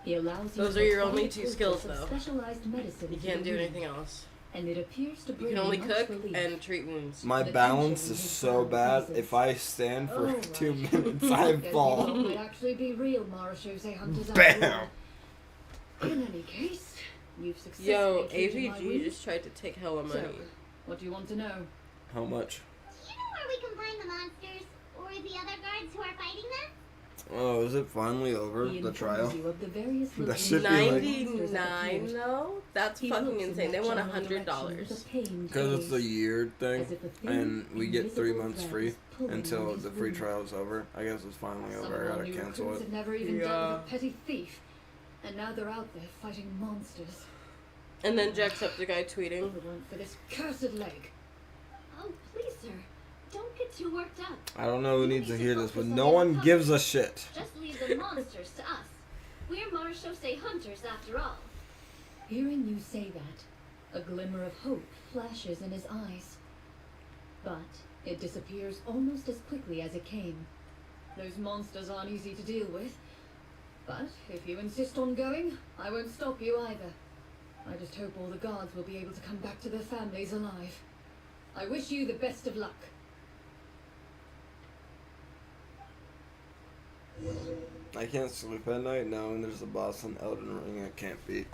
He allows Those you are to your apply only a two toolkit skills, of though. specialized medicine You to can't the do wound, anything else. and it appears to You bring can only much cook relief. and treat wounds. My The balance tension is in his so brow bad. eases. If I stand for Oh, 2 right. minutes, I Guess you fall. might actually be real Marashose hunters after Bam! all. In any case, you've successfully Yo, treated my AVG wound. just tried to take hella So, money. what do you want to know? How much? Do you know where we can find the monsters? Or the other guards who are fighting them? Oh, is it finally over, He the informs trial? you of the various That should be like- monsters that 99 appeared. though? That's He fucking looks in insane. They that want general direction $100. with a pained Because it's a gaze, year thing, as if a thin, and we get 3 invisible months thread free is pulling until on his the free wound. trial is over. I guess it's finally Some over. I of our gotta new cancel recruits it. have never even dealt Yeah. with a petty thief, and now they're out there fighting monsters. And then Jacksepticeye tweeting. If it weren't for this cursed leg. Oh, please, sir. Don't get too worked up. I don't know who needs to hear this, but no one gives a shit. Just leave the monsters to us. We're Marashose hunters after all. Hearing you say that, a glimmer of hope flashes in his eyes. But it disappears almost as quickly as it came. Those monsters aren't easy to deal with. But if you insist on going, I won't stop you either. I just hope all the guards will be able to come back to their families alive. I wish you the best of luck. I can't sleep at night knowing there's a boss in Elden Ring I can't beat.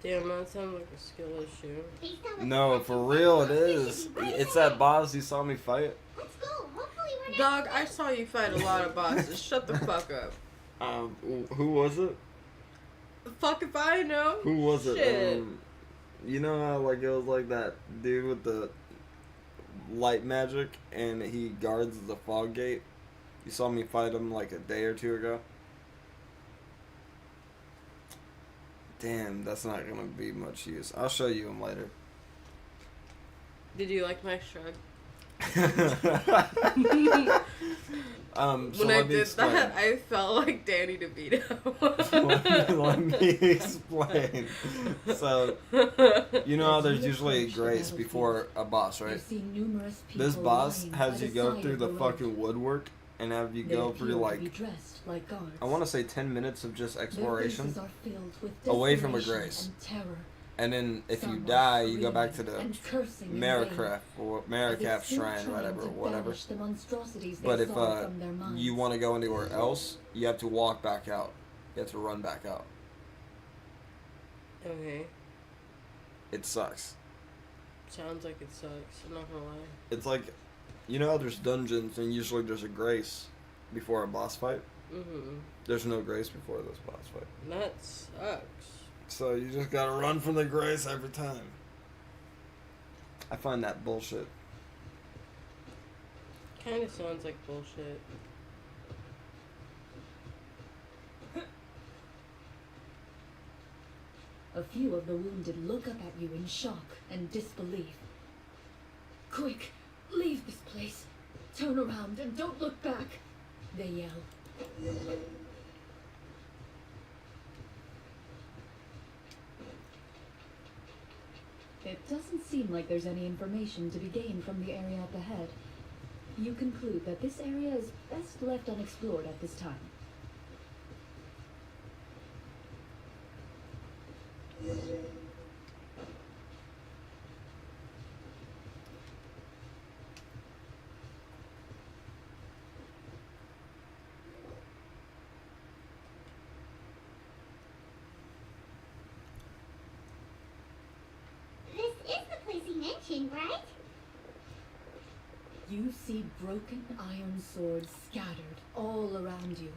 Damn, that sounds like a skill issue. Based on what No, the for captain real said, it we is. should be right It's there. that boss you saw me fight. Let's go. Hopefully we're Dog, not. I saw you fight a lot of bosses. Shut the fuck up. Who was it? Fuck if I know. Who was it? Shit. You know how like it was like that dude with the light magic and he guards the fog gate? You saw me fight him like a day or two ago? Damn, that's not gonna be much use. I'll show you him later. Did you like my shrug? So When I let me did explain. that, I felt like Danny DeVito. Let me explain. So, you know how there's usually a grace before a boss, right? You've seen numerous people This boss lying has by you the go side through of the road. fucking woodwork and have you They go appear through to like, be dressed like guards. I want to say 10 minutes of just Their exploration. faces are filled with away from a desperation grace. and terror. And then if you Some are die, you go back to screaming the and cursing in vain, Maracraft or as if Maracraft still shrine, trying whatever, to whatever. banish the monstrosities they But if saw from their minds. you want to go anywhere else, you have to walk back out. You have to run back out. Okay. It sucks. Sounds like it sucks. I'm not gonna lie. It's like, you know how there's dungeons and usually there's a grace before a boss fight? Mm-hmm. There's no grace before this boss fight. That sucks. So you just gotta run from the grace every time. I find that bullshit. Kinda sounds like bullshit. A few of the wounded look up at you in shock and disbelief. Quick, leave this place. Turn around and don't look back, they yell. It doesn't seem like there's any information to be gained from the area up ahead. You conclude that this area is best left unexplored at this time. touching, right? You see broken iron swords scattered all around you,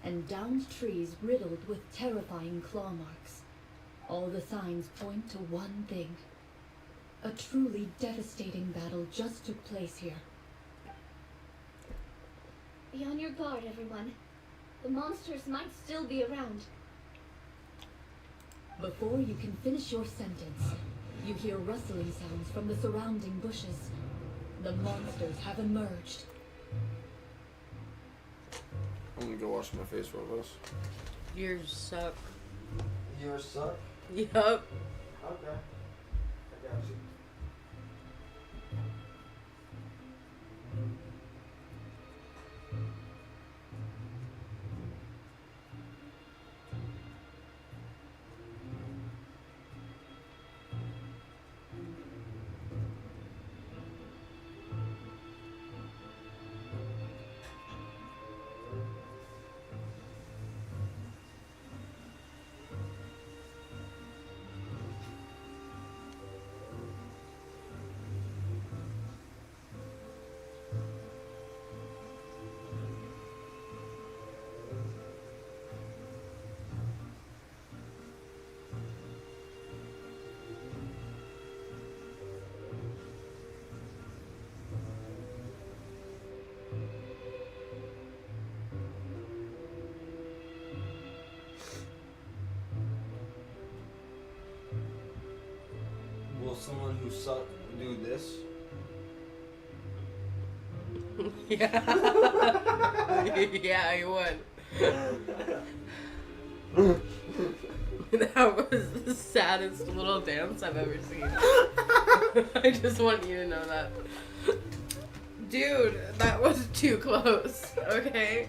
and downed trees riddled with terrifying claw marks. All the signs point to one thing. A truly devastating battle just took place here. Be on your guard, everyone. The monsters might still be around. Before you can finish your sentence, you hear rustling sounds from the surrounding bushes. The monsters have emerged. I'm gonna go wash my face real close. Yours suck. Yours suck? Yup. Okay. I got you. Will someone who suck do this? Yeah. Yeah, I would. That was the saddest little dance I've ever seen. I just want you to know that. Dude, that was too close, okay?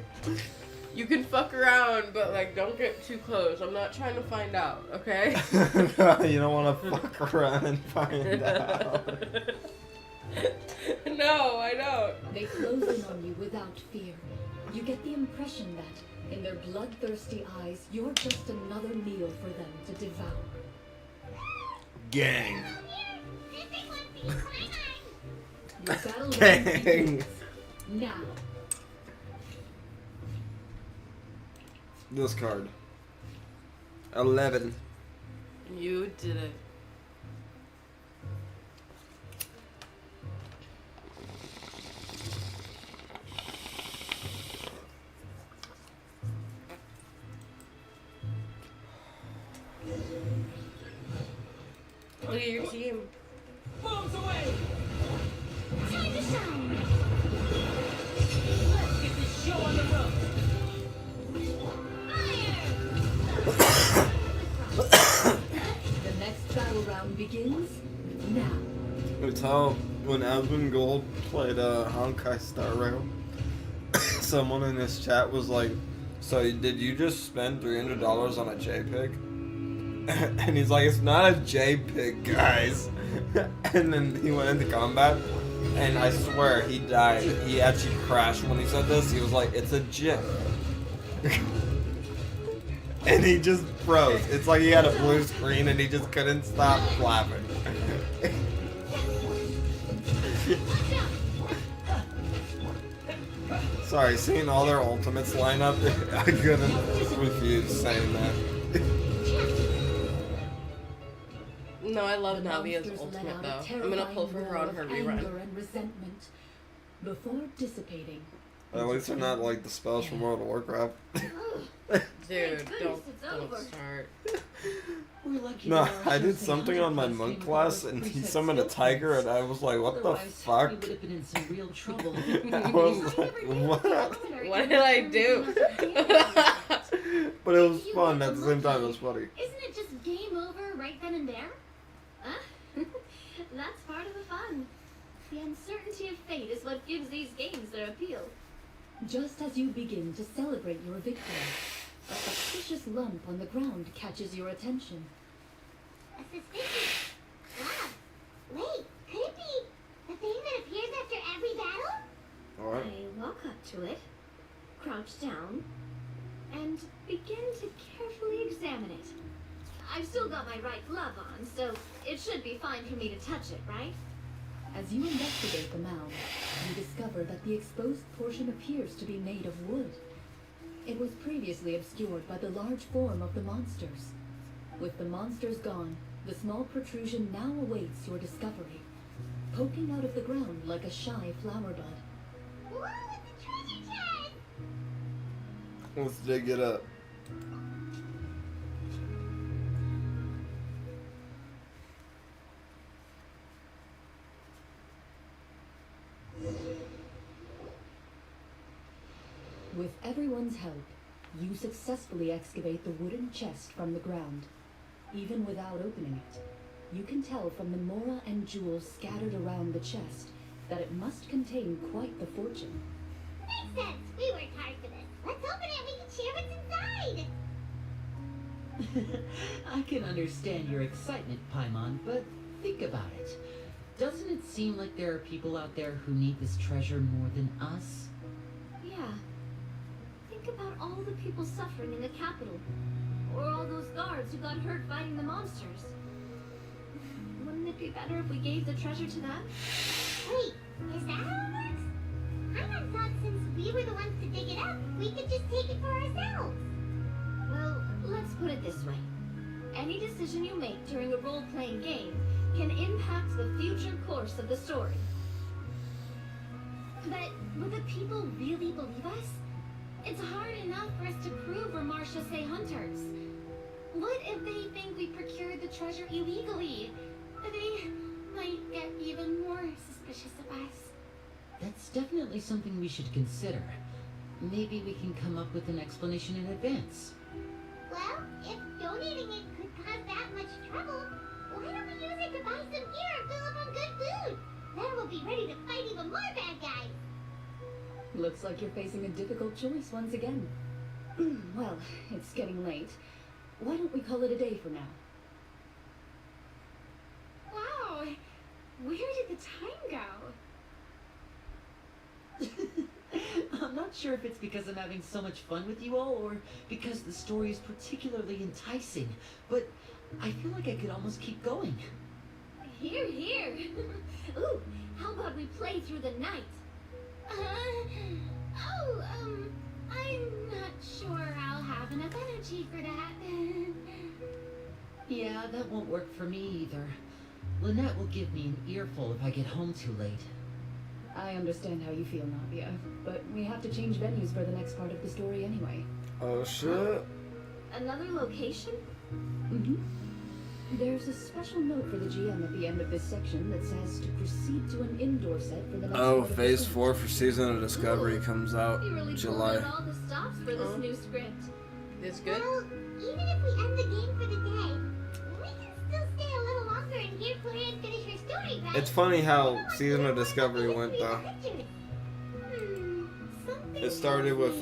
You can fuck around, but like, don't get too close. I'm not trying to find out, okay? You don't want to fuck around and find out. No, I don't. They close in on you without fear. You get the impression that, in their bloodthirsty eyes, you're just another meal for them to devour. Gang. Your battle round Gang. begins. Now. This card. 11. You did it. Look at your team. Bombs away! Time to shine! Let's get this show on the road! The next battle round begins now. It's how when Asmund Gold played Honkai Star Rail, someone in this chat was like, "So did you just spend $300 on a JPEG?" And he's like, "It's not a JPEG, guys." And then he went into combat, and I swear he died. He actually crashed when he said this. He was like, "It's a GIF." And he just froze. It's like he had a blue screen and he just couldn't stop laughing. Sorry, seeing all their ultimates line up, I couldn't refuse saying that. No, I love The Navia's monsters let ultimate out though. a I'm gonna pull for terrifying her on roar her of rerun. anger and resentment before dissipating. At least they're not like the spells from World of Warcraft. Dude, Thank don't goodness it's over. start. We're lucky No, that our I did chosen something on my 100+ monk game class with and he preset summoned a skill tiger points. and I was like, what the Otherwise, fuck? we would have been in some real trouble. I was like, what? What did I do? But it was fun at the same time, it was funny. Isn't it just game over right then and there? Huh? That's part of the fun. The uncertainty of fate is what gives these games their appeal. Just as you begin to celebrate your victory, a suspicious lump on the ground catches your attention. A suspicious lab. Wait, could it be the thing that appears after every battle? Alright. I walk up to it, crouch down, and begin to carefully examine it. I've still got my right glove on, so it should be fine for me to touch it, right? As you investigate the mound, you discover that the exposed portion appears to be made of wood. It was previously obscured by the large form of the monsters. With the monsters gone, the small protrusion now awaits your discovery, poking out of the ground like a shy flower bud. Whoa, it's a treasure chest! Let's dig it up. With everyone's help, you successfully excavate the wooden chest from the ground. Even without opening it, you can tell from the mora and jewels scattered around the chest that it must contain quite the fortune. Makes sense. We worked hard for this. Let's open it and we can share what's inside. I can understand your excitement, Paimon, but think about it. Doesn't it seem like there are people out there who need this treasure more than us? Yeah. Think about all the people suffering in the capital. Or all those guards who got hurt fighting the monsters. Wouldn't it be better if we gave the treasure to them? Wait, is that how it works? I thought since we were the ones to dig it up, we could just take it for ourselves. Well, let's put it this way. Any decision you make during a role-playing game can impact the future course of the story. But would the people really believe us? It's hard enough for us to prove we're Marchese hunters. What if they think we procured the treasure illegally? They might get even more suspicious of us. That's definitely something we should consider. Maybe we can come up with an explanation in advance. Well, if donating it could cause that much trouble, why don't we use it to buy some gear and fill up on good food? Then we'll be ready to fight even more bad guys. Looks like you're facing a difficult choice once again. Well, it's getting late. Why don't we call it a day for now? Wow, where did the time go? I'm not sure if it's because I'm having so much fun with you all or because the story is particularly enticing, but I feel like I could almost keep going. Here, here. Ooh, how about we play through the night? I'm not sure I'll have enough energy for that. Yeah, that won't work for me either. Lynette will give me an earful if I get home too late. I understand how you feel, Navia, but we have to change venues for the next part of the story anyway. Oh shit. Another location? Mm-hmm. There's a special note for the GM at the end of this section that says to proceed to an indoor set for the next Oh, part of the Phase story. 4 for Season of Discovery comes out You really July. pulled out all the stops for this new script. It's good. Well, even if we end the game for the day, we can still stay a little longer and hear Claire and finish her story, right? It's funny how Season of Discovery went though. It started with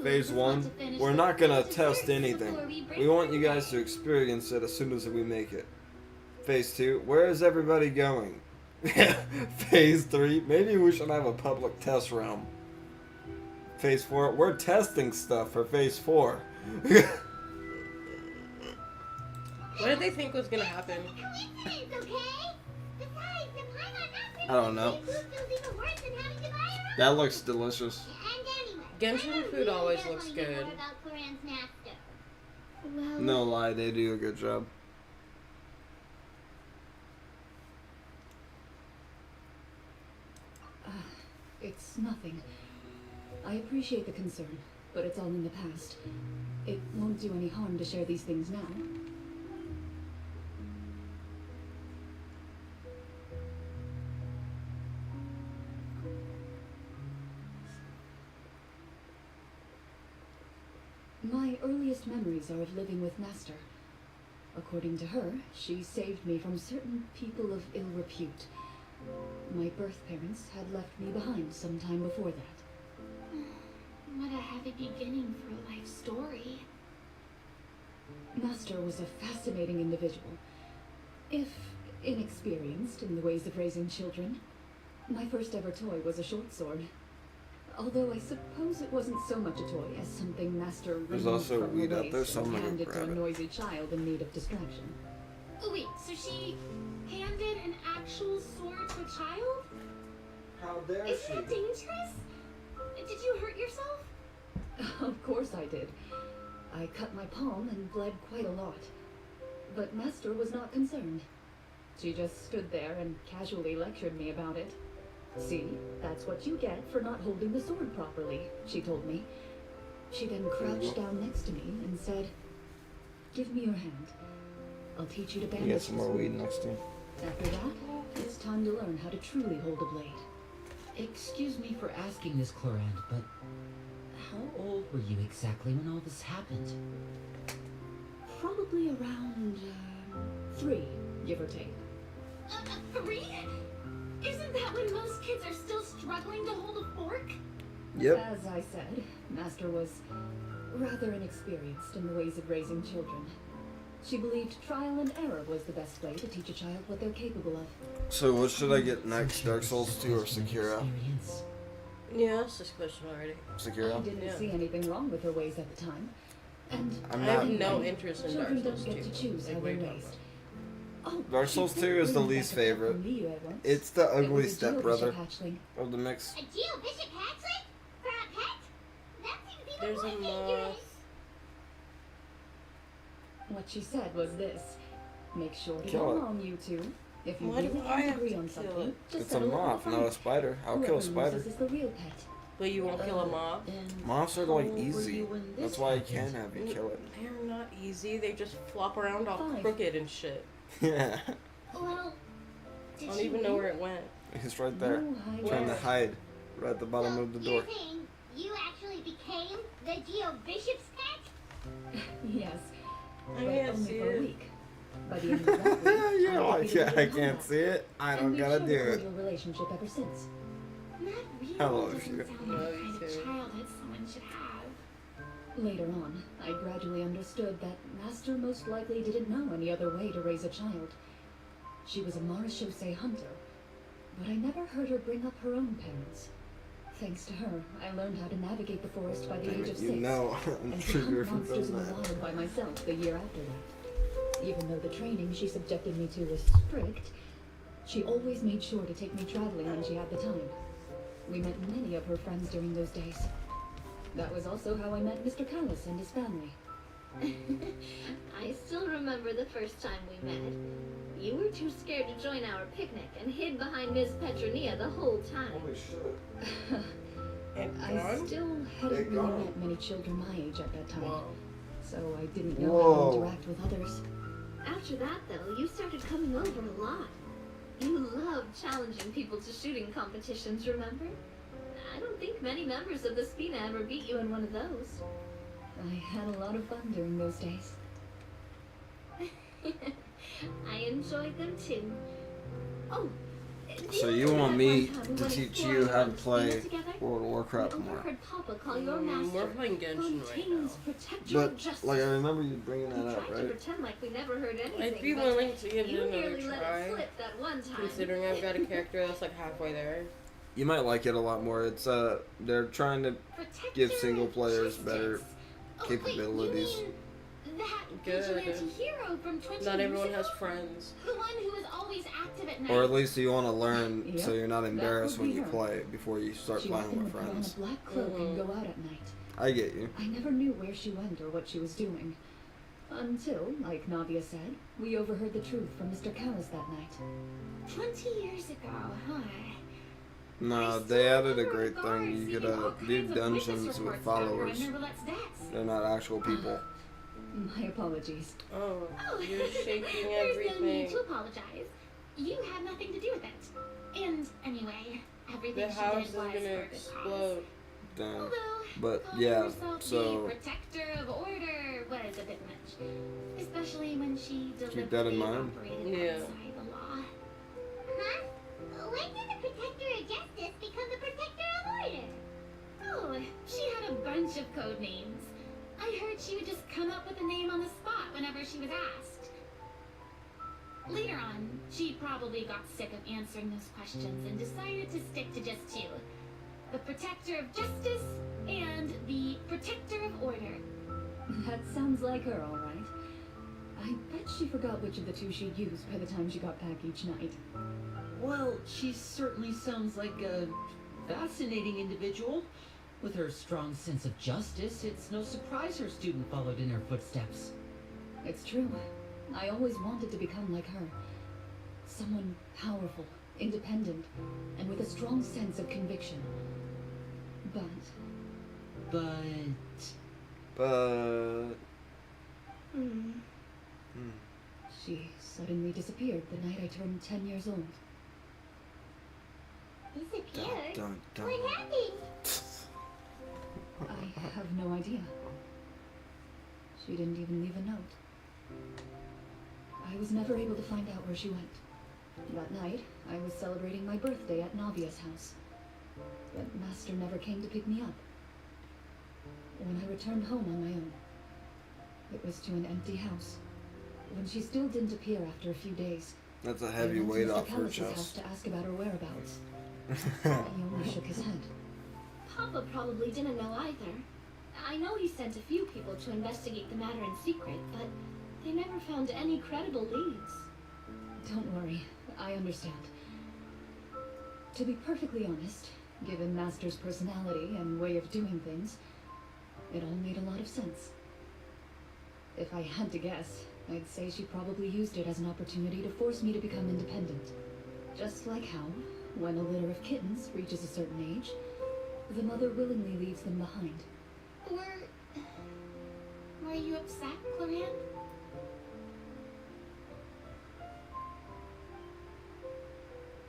Phase 1. We're not gonna test anything. We want you guys to experience it as soon as we make it. Phase 2, where is everybody going? Phase 3, maybe we should have a public test realm. Phase 4, we're testing stuff for Phase 4. What did they think was gonna happen? Coincidence, okay? Besides, the Paimon Master I don't know. food feels even worse than having to buy our own. That looks delicious. And anyway, Genshin I food really always don't looks wanna hear good. more about Claren's master. Well, No lie, they do a good job. It's nothing. I appreciate the concern, but it's all in the past. It won't do any harm to share these things now. My earliest memories are of living with Master. According to her, she saved me from certain people of ill repute. My birth parents had left me behind some time before that. What a heavy beginning for a life story. Master was a fascinating individual, if inexperienced in the ways of raising children. My first ever toy was a short sword. Although I suppose it wasn't so much a toy as something Master There's removed also from weed her out there, waist so I'm and gonna handed to grab a it. noisy child in need of distraction. Oh wait, so she handed handed an actual sword to a child? How dare Isn't it dangerous? Did you hurt yourself? Of course I did. I cut my palm and bled quite a lot. But Master was not concerned. She just stood there and casually lectured me about it. See, that's what you get for not holding the sword properly, she told me. She then crouched down next to me and said, "Give me your hand. I'll teach you to bandage You get some this more weed wound. next time. After that, it's time to learn how to truly hold a blade." Excuse me for asking this, Clorand, but how old were you exactly when all this happened? Probably around 3, give or take. 3? Isn't that when most kids are still struggling to hold a fork? Yep. As I said, Master was rather inexperienced in the ways of raising children. She believed trial and error was the best way to teach a child what they're capable of. So what should I get next? Dark Souls 2 or Sekiro? Experience. Yeah, that's this question already. I Sekiro? didn't Yeah. see anything wrong with her ways at the time. And I'm I not. have no interest in Dark children Souls don't 2. get to choose how Like, they're way down raised. Oh, Dark she Souls did 2 is the bring back least a pet favorite. from Liyue once. It's the It was ugly a stepbrother geobishop hatchling. of the mix. A geobishop hatchling? For a pet? That seems even There's more a dangerous. moth. What she said was this: make sure to Kill go it. along, you two. If you Why do really I can't have agree to on kill something, it? just It's a settle it moth, with not a fight. spider. I'll kill a Whoever spider. loses is the real pet. But you won't kill a moth. And Moths are how like old were easy. you when this That's why I happened? can have you kill it. They're not easy. They just flop around all 5. crooked and shit. Yeah. Well, I did don't she even know win? where it went. He's right there. No high Trying to risk. hide. Right at the bottom So of the door. you're saying you actually became the geobishop's pet? Yes, I but can't only see for a it. week. By the end of that week, You're I like, defeated yeah, it I in can't combat. see it. I And don't we've gotta shared do a it. cordial relationship ever since. That really I love doesn't you. sound like Love the you kind too. of childhood someone should have. Later on, I gradually understood that Master most likely didn't know any other way to raise a child. She was a Marechaussee hunter, but I never heard her bring up her own parents. Thanks to her, I learned how to navigate the forest by the Damn age it, of you 6, know I'm and to hunt triggered from monsters in doing the that. wild by myself the year after that. Even though the training she subjected me to was strict, she always made sure to take me traveling when she had the time. We met many of her friends during those days. That was also how I met Mr. Callis and his family. I still remember the first time we met. You were too scared to join our picnic and hid behind Miss Petronia the whole time. Holy shit. And I gone? still hadn't It really gone. met many children my age at that time, Whoa. so I didn't know how Whoa. to interact with others. After that, though, you started coming over a lot. You loved challenging people to shooting competitions, remember? I don't think many members of the Spina ever beat you in one of those. I had a lot of fun during those days. I enjoyed them too. Oh, So you want me to teach you how to play World of Warcraft I more. overheard Papa call your We're master playing Genshin right now. Fontaine's protector of But, justice. like, I remember you bringing We that up, tried to right? pretend like we never heard anything. I'd be but willing to give it you another nearly let it try, slip that one time. considering I've got a character that's like halfway there. You might like it a lot more. It's, they're trying to Protector give single of players justice. better Oh, capabilities. Wait, you mean that Good. vigilante hero from 20 Not years everyone ago? has friends. The one who is always active at night. Or at least you want to learn Yep, so you're not embarrassed would when be you her. play before you start She playing often with would put on friends. a black cloak and Mhm. go out at night. I get you. I never knew where she went or what she was doing. Until, like Navia said, we overheard the truth from Mr. Callis that night. 20 years ago, huh? No, they added a great thing. You could do dungeons with followers. They're not actual people. My apologies. Oh, Oh, you're shaking there's no need everything. to apologize. You had nothing to do with it. And anyway, everything The she house did is was gonna for a good explode. cause. Damn. Although, But, calling yeah, herself so- the protector of order was a bit much, especially when she that in deliberately mind. operated Yeah. outside the law. Huh? When did the protector of justice become the protector of order? Oh, she had a bunch of code names. I heard she would just come up with a name on the spot whenever she was asked. Later on, she probably got sick of answering those questions and decided to stick to just two. The Protector of Justice and the Protector of Order. That sounds like her, all right. I I bet she forgot which of the two she'd used by the time she got back each night. Well, she certainly sounds like a fascinating individual. With her strong sense of justice, it's no surprise her student followed in her footsteps. It's true. I always wanted to become like her. Someone powerful, independent, and with a strong sense of conviction. But she suddenly disappeared the night I turned 10 years old. Disappeared? Dun, dun, What dun. happened? I have no idea. She didn't even leave a note. I was never able to find out where she went. That night, I was celebrating my birthday at Navia's house. But Master never came to pick me up. When I returned home on my own, it was to an empty house. When she still didn't appear after a few days, That's a I heavy went to weight Mr. off her Callis's house chest. to ask about her whereabouts. He only shook his head. Papa probably didn't know either. I know he sent a few people to investigate the matter in secret, but they never found any credible leads. Don't worry, I understand. To be perfectly honest, given Master's personality and way of doing things, it all made a lot of sense. If I had to guess, I'd say she probably used it as an opportunity to force me to become independent. Just like how, when a litter of kittens reaches a certain age, the mother willingly leaves them behind. Were you upset, Cloran?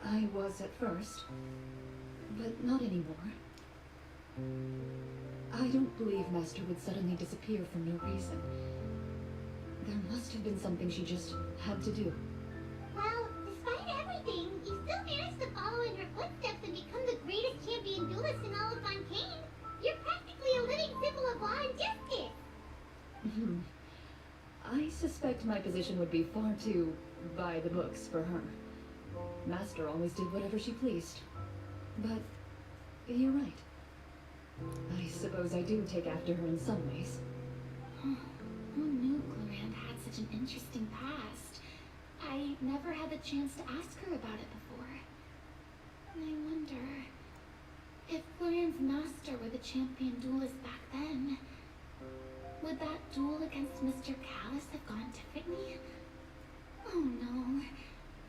I was at first, but not anymore. I don't believe Master would suddenly disappear for no reason. There must have been something she just had to do. Well, despite everything, you still managed to follow in her footsteps and become the greatest champion duelist in all of Fontaine. You're practically a living symbol of law and justice. I suspect my position would be far too by the books for her. Master always did whatever she pleased. But you're right. I suppose I do take after her in some ways. Who knew Cloran had such an interesting past? I never had the chance to ask her about it before. I wonder if Cloran's master were the champion duelist back then. Would that duel against Mr. Callis have gone differently? Oh no.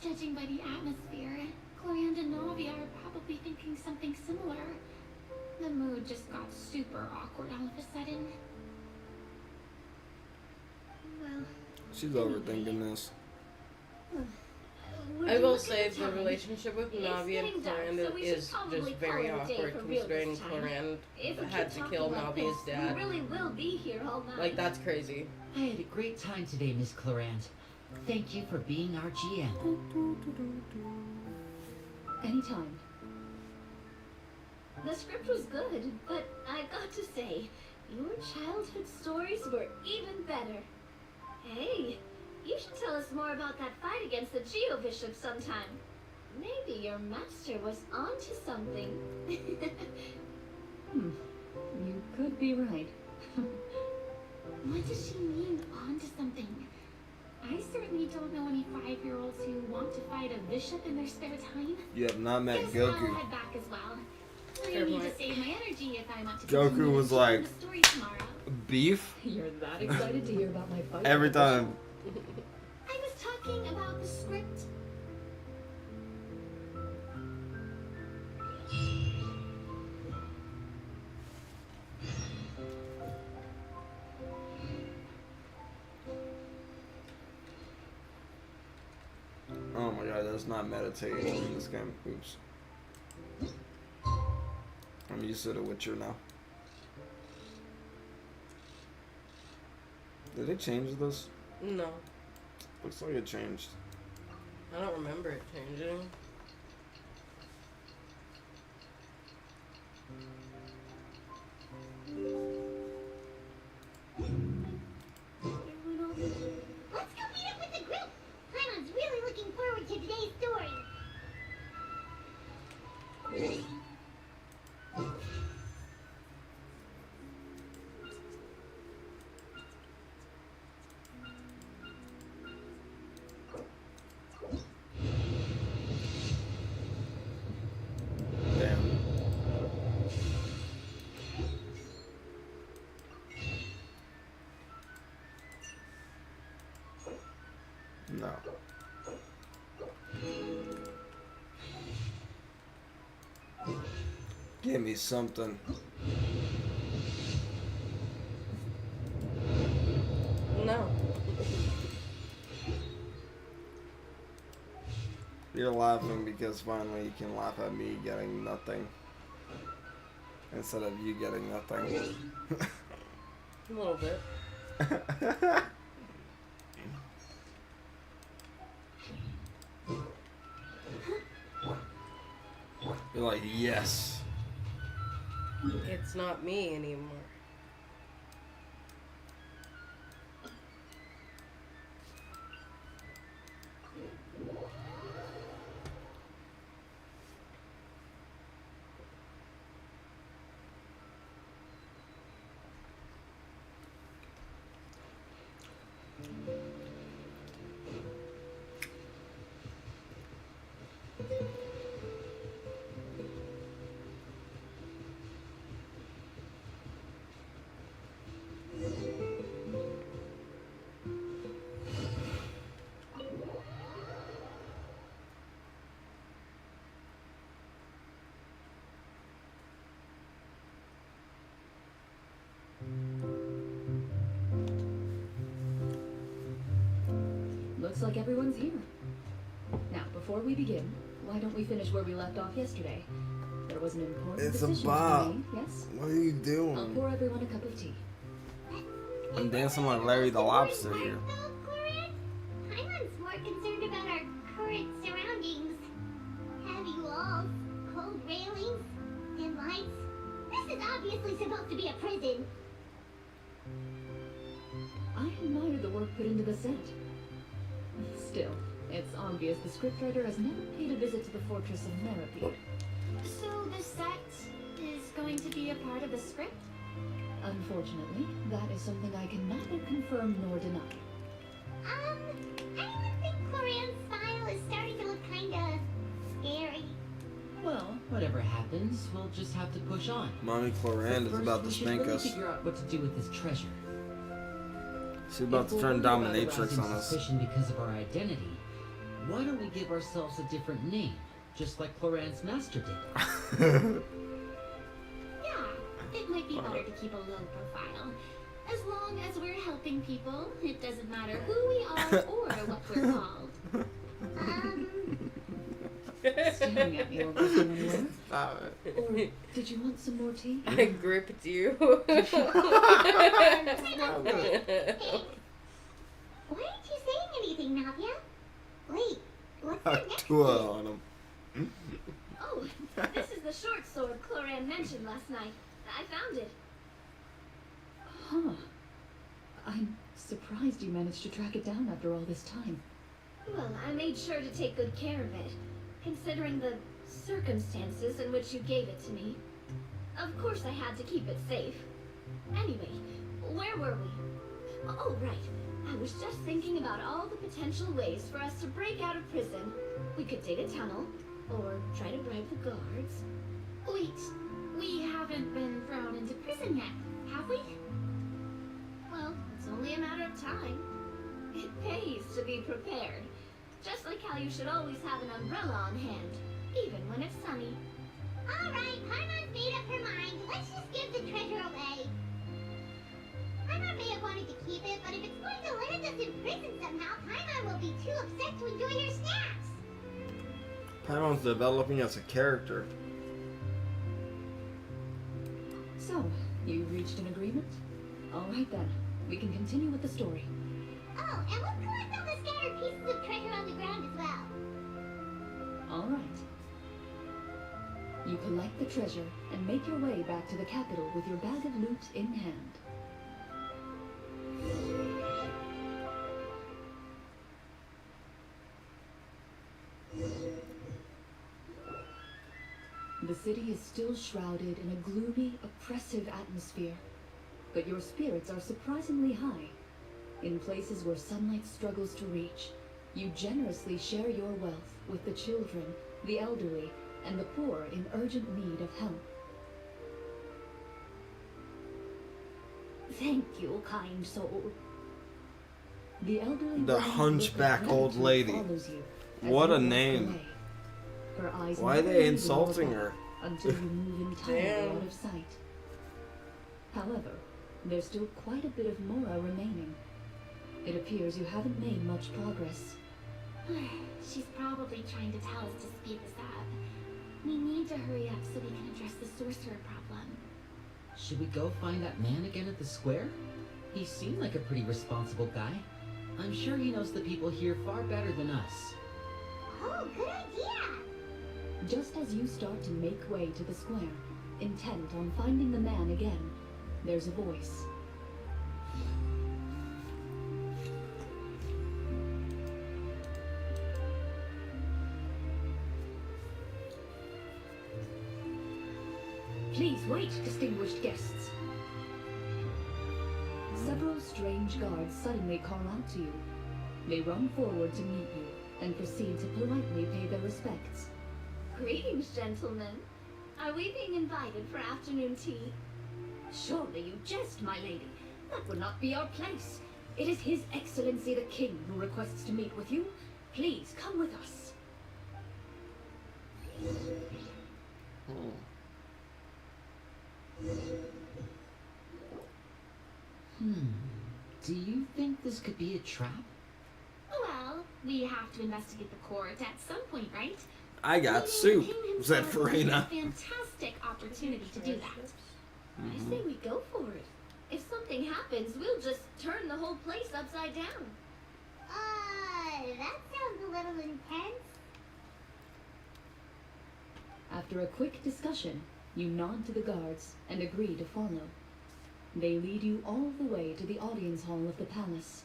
Judging by the atmosphere, Cloran and Navia are probably thinking something similar. The mood just got super awkward all of a sudden. Well, She's overthinking this. I will say the relationship with Navi and Cloran is just very awkward, considering Cloran had to kill Navi's dad. We really will be here all night. Like, that's crazy. I had a great time today, Miss Clarant. Thank you for being our GM. Anytime. The script was good, but I got to say, your childhood stories were even better. Hey, you should tell us more about that fight against the Geo Bishop sometime. Maybe your master was onto something. You could be right. what does she mean, onto something? I certainly don't know any 5-year-olds who want to fight a bishop in their spare time. You have not met Guess I'll Goku. head back as well. Fair I need to point. save my energy if I want to Goku continue was to like- the story tomorrow. Beef? You're that excited to hear about my fight? Every time. I was talking about the script. Oh my god, that's not meditating in this game. Oops. I'm used to the Witcher now. Did they change this? No, Looks like it changed. I don't remember it changing. Let's go meet up with the group. Paimon's really looking forward to today's story. No. Give me something. No. You're laughing because finally you can laugh at me getting nothing. Instead of you getting nothing. A little bit. You're like, yes. It's not me anymore. Looks like everyone's here. Now, before we begin, why don't we finish where we left off yesterday? There was an important decision to be made, yes? What are you I'll doing? pour everyone a cup of tea. I'm dancing like Larry the Lobster here. Paimon's more concerned about our current surroundings. Heavy walls, cold railings, dim lights. This is obviously supposed to be a prison. I admire the work put into the set. Still, it's obvious the scriptwriter has never paid a visit to the Fortress of Meripede. So the set is going to be a part of the script? Unfortunately, that is something I can neither confirm nor deny. Anyone think Cloran's style is starting to look kinda scary? Well, whatever happens, we'll just have to push on. Mommy Cloran is First, about to we should spank really us. figure out what to do with this treasure. She's about to turn dominatrix on us. Suspicion because of our identity. Why don't we give ourselves a different name, just like Cloran's master did? Yeah, it might be better to keep a low profile. As long as we're helping people, it doesn't matter who we are or what we're called. Staring at me or going anywhere? Stop it. Or did you want some more tea? I gripped you. Hey, why aren't you saying anything, Navia? Wait, what's that next Tua to? on him. Oh, this is the short sword Cloran mentioned last night. I found it. Huh. I'm surprised you managed to track it down after all this time. Well, I made sure to take good care of it, considering the circumstances in which you gave it to me. Of course I had to keep it safe. Anyway, where were we? Oh, right. I was just thinking about all the potential ways for us to break out of prison. We could dig a tunnel, or try to bribe the guards. Wait, we haven't been thrown into prison yet, have we? Well, it's only a matter of time. It pays to be prepared. Just like how you should always have an umbrella on hand, even when it's sunny. Alright, Paimon's made up her mind. Let's just give the treasure away. Paimon may have wanted to keep it, but if it's going to land us in prison somehow, Paimon will be too upset to enjoy her snacks. Paimon's developing as a character. So, you reached an agreement? Alright then, we can continue with the story. Oh, and we'll collect all the scattered pieces of treasure on the ground as well. Alright. You collect the treasure and make your way back to the capital with your bag of loot in hand. The city is still shrouded in a gloomy, oppressive atmosphere, but your spirits are surprisingly high. In places where sunlight struggles to reach, you generously share your wealth with the children, the elderly, and the poor in urgent need of help. Thank you, kind soul. The elderly The woman hunchback with old gratitude lady. follows you as What you a walk name. away. Her eyes Why are never they leave your insulting back her? until you move entirely Damn. out of sight. However, there's still quite a bit of Mora remaining. It appears you haven't made much progress. She's probably trying to tell us to speed this up. We need to hurry up so we can address the sorcerer problem. Should we go find that man again at the square? He seemed like a pretty responsible guy. I'm sure he knows the people here far better than us. Oh, good idea! Just as you start to make way to the square, intent on finding the man again, there's a voice. Please wait, distinguished guests. Several strange guards suddenly call out to you. They run forward to meet you and proceed to politely pay their respects. Greetings, gentlemen. Are we being invited for afternoon tea? Surely you jest, my lady. That would not be our place. It is His Excellency the King who requests to meet with you. Please come with us. Do you think this could be a trap? Well, we have to investigate the court at some point, right? I got Meeting soup, the king said himself would be Farina. a fantastic opportunity to do that. I say we go for it. If something happens, we'll just turn the whole place upside down. That sounds a little intense. After a quick discussion, you nod to the guards and agree to follow. They lead you all the way to the audience hall of the palace.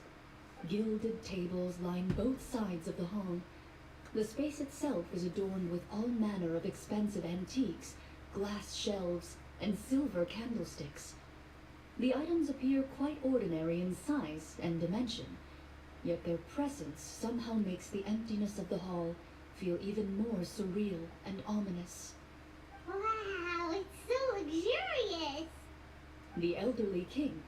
Gilded tables line both sides of the hall. The space itself is adorned with all manner of expensive antiques, glass shelves, and silver candlesticks. The items appear quite ordinary in size and dimension, yet their presence somehow makes the emptiness of the hall feel even more surreal and ominous. Wow, it's so luxurious. The elderly king,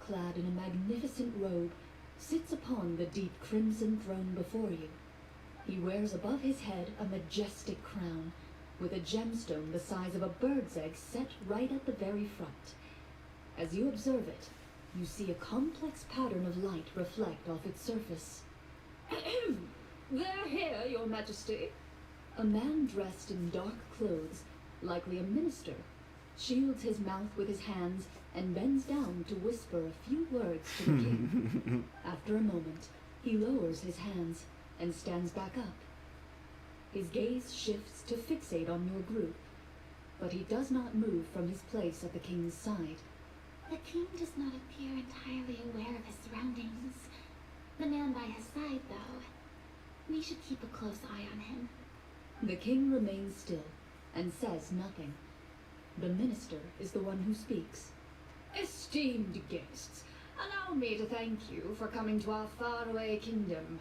clad in a magnificent robe, sits upon the deep crimson throne before you. He wears above his head a majestic crown, with a gemstone the size of a bird's egg set right at the very front. As you observe it, you see a complex pattern of light reflect off its surface. They're here, your majesty. A man dressed in dark clothes, likely a minister, shields his mouth with his hands and bends down to whisper a few words to the king. After a moment, he lowers his hands and stands back up. His gaze shifts to fixate on your group, but he does not move from his place at the king's side. The king does not appear entirely aware of his surroundings. The man by his side, though. We should keep a close eye on him. The king remains still and says nothing. The minister is the one who speaks. Esteemed guests, allow me to thank you for coming to our faraway kingdom.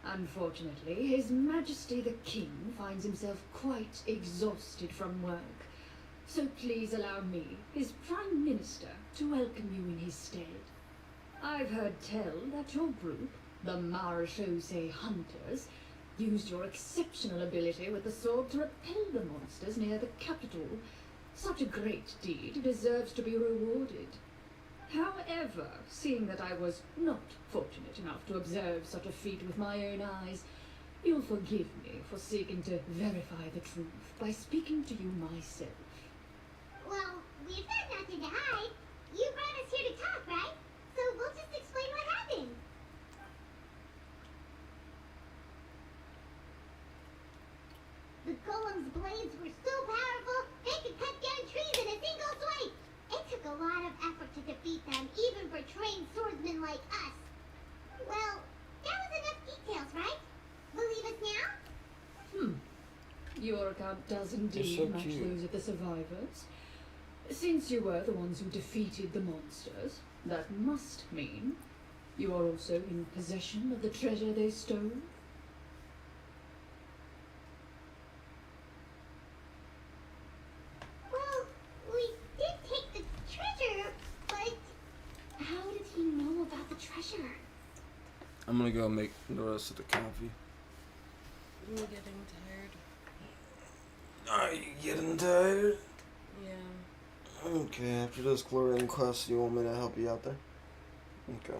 Unfortunately, His Majesty the King finds himself quite exhausted from work. So please allow me, his Prime Minister, to welcome you in his stead. I've heard tell that your group, the Marechaussee Hunters, used your exceptional ability with the sword to repel the monsters near the capital. Such a great deed deserves to be rewarded. However, seeing that I was not fortunate enough to observe such a feat with my own eyes, you'll forgive me for seeking to verify the truth by speaking to you myself. Well, we've got nothing to hide. You brought us here to talk, right? So we'll just explain what happened. The golem's blades were so powerful, they could cut down trees in a single swipe. It took a lot of effort to defeat them, even for trained swordsmen like us. Well, that was enough details, right? Believe us now? Your account does indeed so match cute. those of the survivors. Since you were the ones who defeated the monsters, that must mean you are also in possession of the treasure they stole. Well, we did take the treasure, but... How did he know about the treasure? I'm gonna go make the rest of the coffee. I'm getting tired. Are you getting tired? Yeah. Okay, after this chlorine quest, you want me to help you out there? Okay.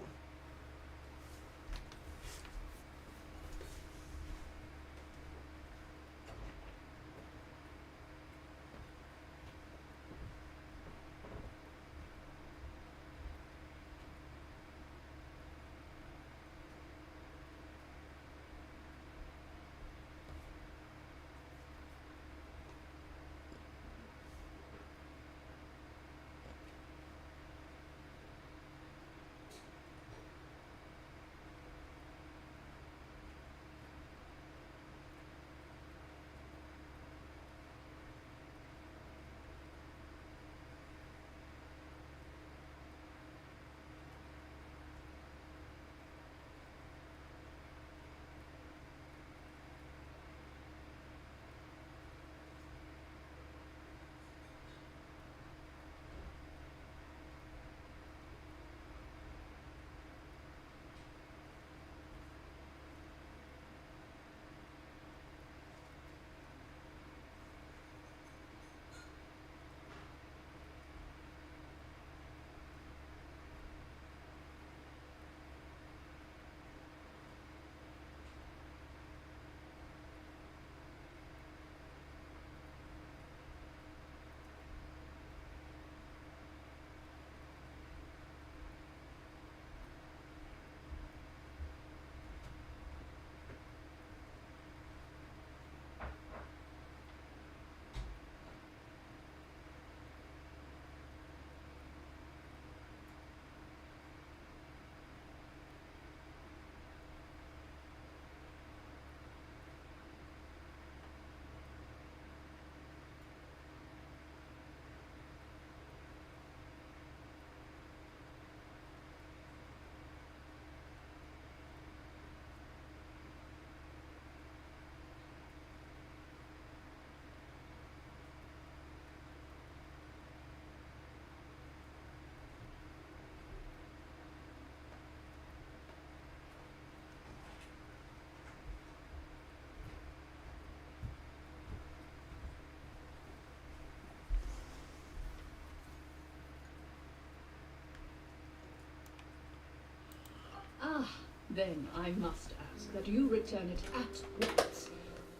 Ah, then I must ask that you return it at once.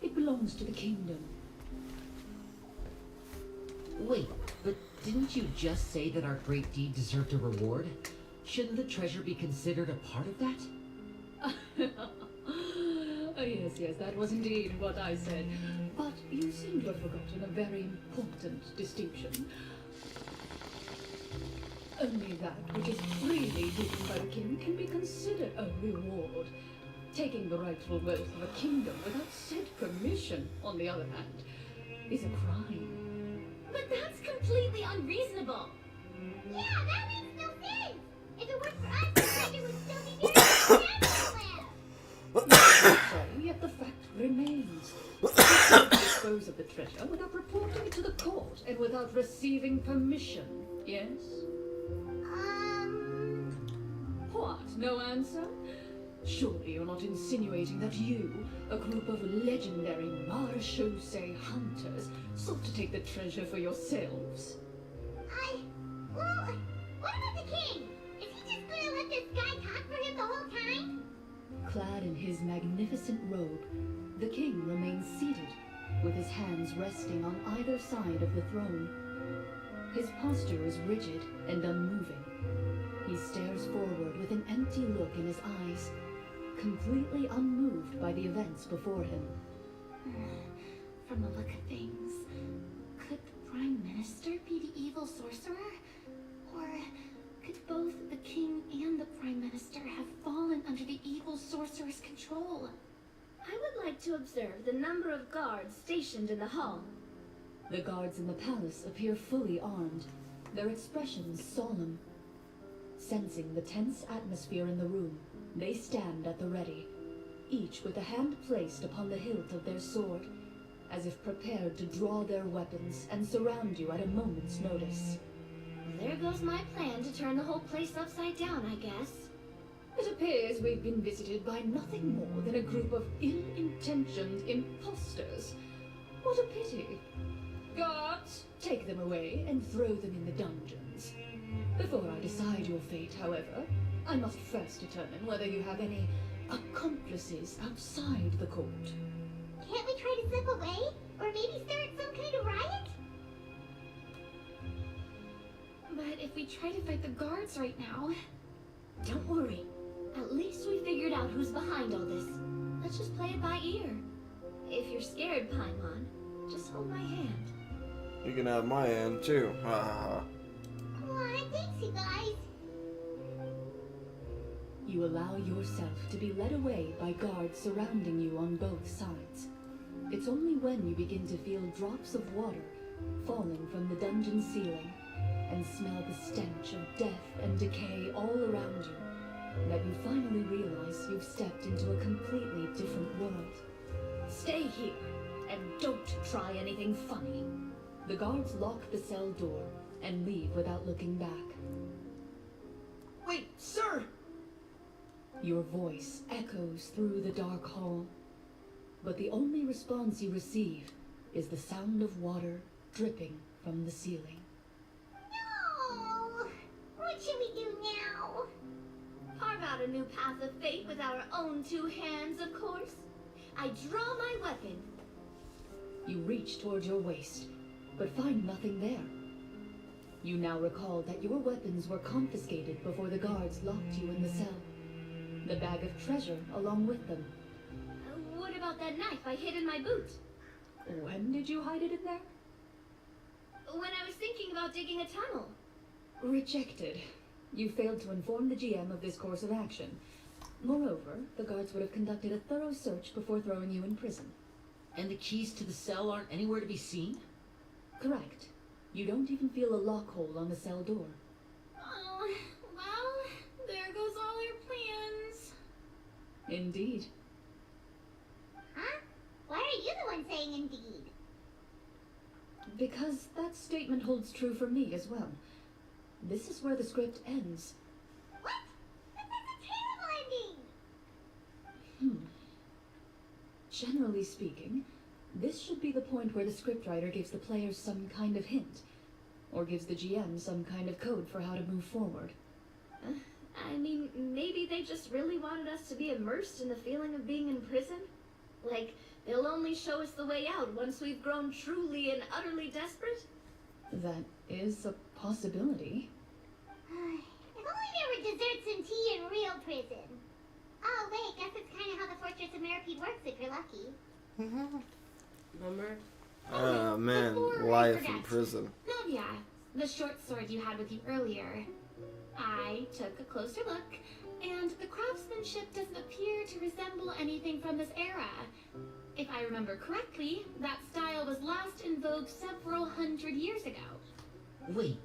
It belongs to the kingdom. Wait, but didn't you just say that our great deed deserved a reward? Shouldn't the treasure be considered a part of that? Yes, that was indeed what I said. But you seem to have forgotten a very important distinction. Only that which is freely given by the king can be considered a reward. Taking the rightful wealth of a kingdom without said permission, on the other hand, is a crime. But that's completely unreasonable. Yeah, that makes no sense. If it weren't for us, the treasure would still be buried in the land. So, yet the fact remains. You can't dispose of the treasure without reporting it to the court and without receiving permission, yes? What, no answer? Surely you're not insinuating that you, a group of legendary marechaussee hunters, sought to take the treasure for yourselves? Well, what about the king? Is he just gonna let this guy talk for him the whole time? Clad in his magnificent robe, the king remains seated, with his hands resting on either side of the throne. His posture is rigid and unmoving. He stares forward with an empty look in his eyes, completely unmoved by the events before him. From the look of things, could the Prime Minister be the evil sorcerer? Or could both the king and the Prime Minister have fallen under the evil sorcerer's control? I would like to observe the number of guards stationed in the hall. The guards in the palace appear fully armed, their expressions solemn. Sensing the tense atmosphere in the room, they stand at the ready, each with a hand placed upon the hilt of their sword, as if prepared to draw their weapons and surround you at a moment's notice. There goes my plan to turn the whole place upside down, I guess. It appears we've been visited by nothing more than a group of ill-intentioned imposters. What a pity. Guards, take them away and throw them in the dungeons. Before I decide your fate, however, I must first determine whether you have any accomplices outside the court. Can't we try to slip away? Or maybe start some kind of riot? But if we try to fight the guards right now... Don't worry. At least we figured out who's behind all this. Let's just play it by ear. If you're scared, Paimon, just hold my hand. You can have my hand too. Ha ha ha. Aw, thanks, you guys. You allow yourself to be led away by guards surrounding you on both sides. It's only when you begin to feel drops of water falling from the dungeon ceiling and smell the stench of death and decay all around you that you finally realize you've stepped into a completely different world. Stay here and don't try anything funny. The guards lock the cell door and leave without looking back. Wait, sir! Your voice echoes through the dark hall, but the only response you receive is the sound of water dripping from the ceiling. No! What should we do now? Carve out a new path of fate with our own two hands, of course. I draw my weapon. You reach toward your waist, but find nothing there. You now recall that your weapons were confiscated before the guards locked you in the cell. The bag of treasure along with them. What about that knife I hid in my boot? When did you hide it in there? When I was thinking about digging a tunnel. Rejected. You failed to inform the GM of this course of action. Moreover, the guards would have conducted a thorough search before throwing you in prison. And the keys to the cell aren't anywhere to be seen? Correct. You don't even feel a lock hole on the cell door. Oh, well, there goes all our plans. Indeed. Huh? Why are you the one saying indeed? Because that statement holds true for me as well. This is where the script ends. What? But that's a terrible ending! Generally speaking, this should be the point where the scriptwriter gives the players some kind of hint, or gives the GM some kind of code for how to move forward. I mean, maybe they just really wanted us to be immersed in the feeling of being in prison? Like, they'll only show us the way out once we've grown truly and utterly desperate? That is a possibility. If only there were desserts and tea in real prison. Oh, wait, guess it's kind of how the Fortress of Mirapede works if you're lucky. Remember? Oh man, before I life in forget. prison. Nadia, the short sword you had with you earlier. I took a closer look, and the craftsmanship doesn't appear to resemble anything from this era. If I remember correctly, that style was last in vogue several hundred years ago. Wait,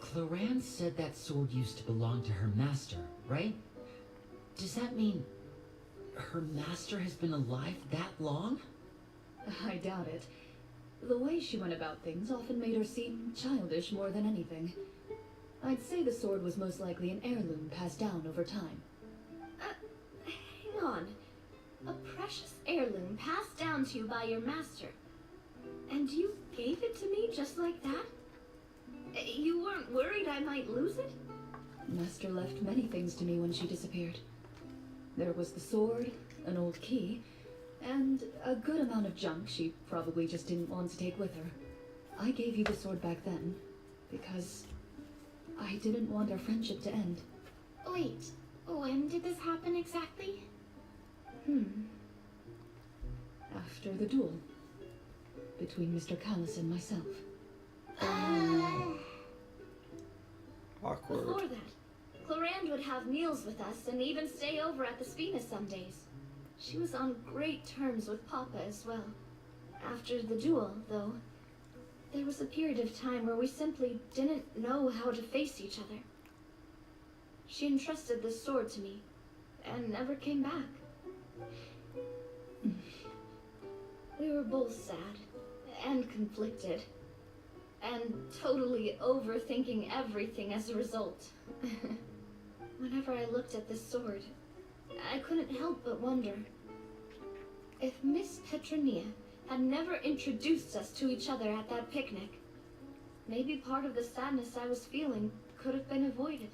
Cloran said that sword used to belong to her master, right? Does that mean her master has been alive that long? I doubt it. The way she went about things often made her seem childish more than anything. I'd say the sword was most likely an heirloom passed down over time. Hang on. A precious heirloom passed down to you by your master. And you gave it to me just like that? You weren't worried I might lose it? Master left many things to me when she disappeared. There was the sword, an old key, and a good amount of junk she probably just didn't want to take with her. I gave you the sword back then, because I didn't want our friendship to end. Wait, when did this happen exactly? After the duel. Between Mr. Callis and myself. Awkward. Before that, Clorand would have meals with us and even stay over at the Spina some days. She was on great terms with Papa as well. After the duel, though, there was a period of time where we simply didn't know how to face each other. She entrusted this sword to me, and never came back. We were both sad, and conflicted, and totally overthinking everything as a result. Whenever I looked at this sword, I couldn't help but wonder if Miss Petronia had never introduced us to each other at that picnic. Maybe part of the sadness I was feeling could have been avoided.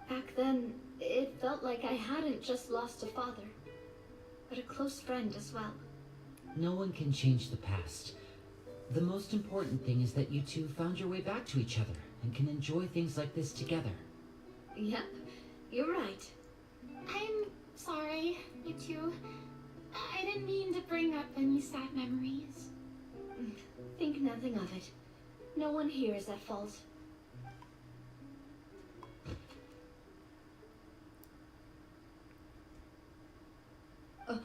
Back then, it felt like I hadn't just lost a father, but a close friend as well. No one can change the past. The most important thing is that you two found your way back to each other and can enjoy things like this together. Yep, you're right. I'm sorry, you two. I didn't mean to bring up any sad memories. Think nothing of it. No one here is at fault. Huh?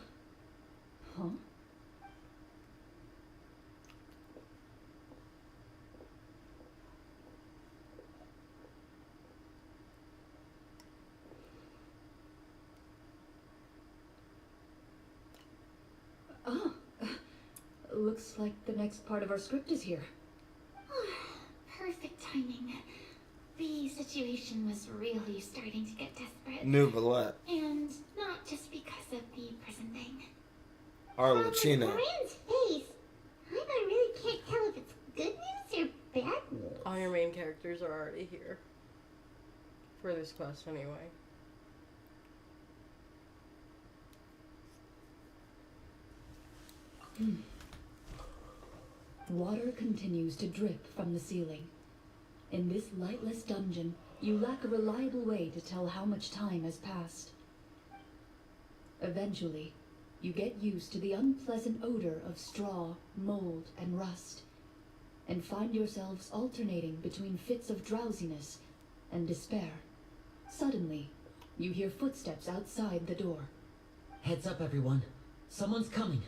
Oh, looks like the next part of our script is here. Perfect timing. The situation was really starting to get desperate. Nouvellette. And not just because of the prison thing. Arlecchino. Ryan's face. I really can't tell if it's good news or bad news. All your main characters are already here. For this quest, anyway. Water continues to drip from the ceiling. In this lightless dungeon, you lack a reliable way to tell how much time has passed. Eventually, you get used to the unpleasant odor of straw, mold, and rust, and find yourselves alternating between fits of drowsiness and despair. Suddenly, you hear footsteps outside the door. Heads up, everyone. Someone's coming.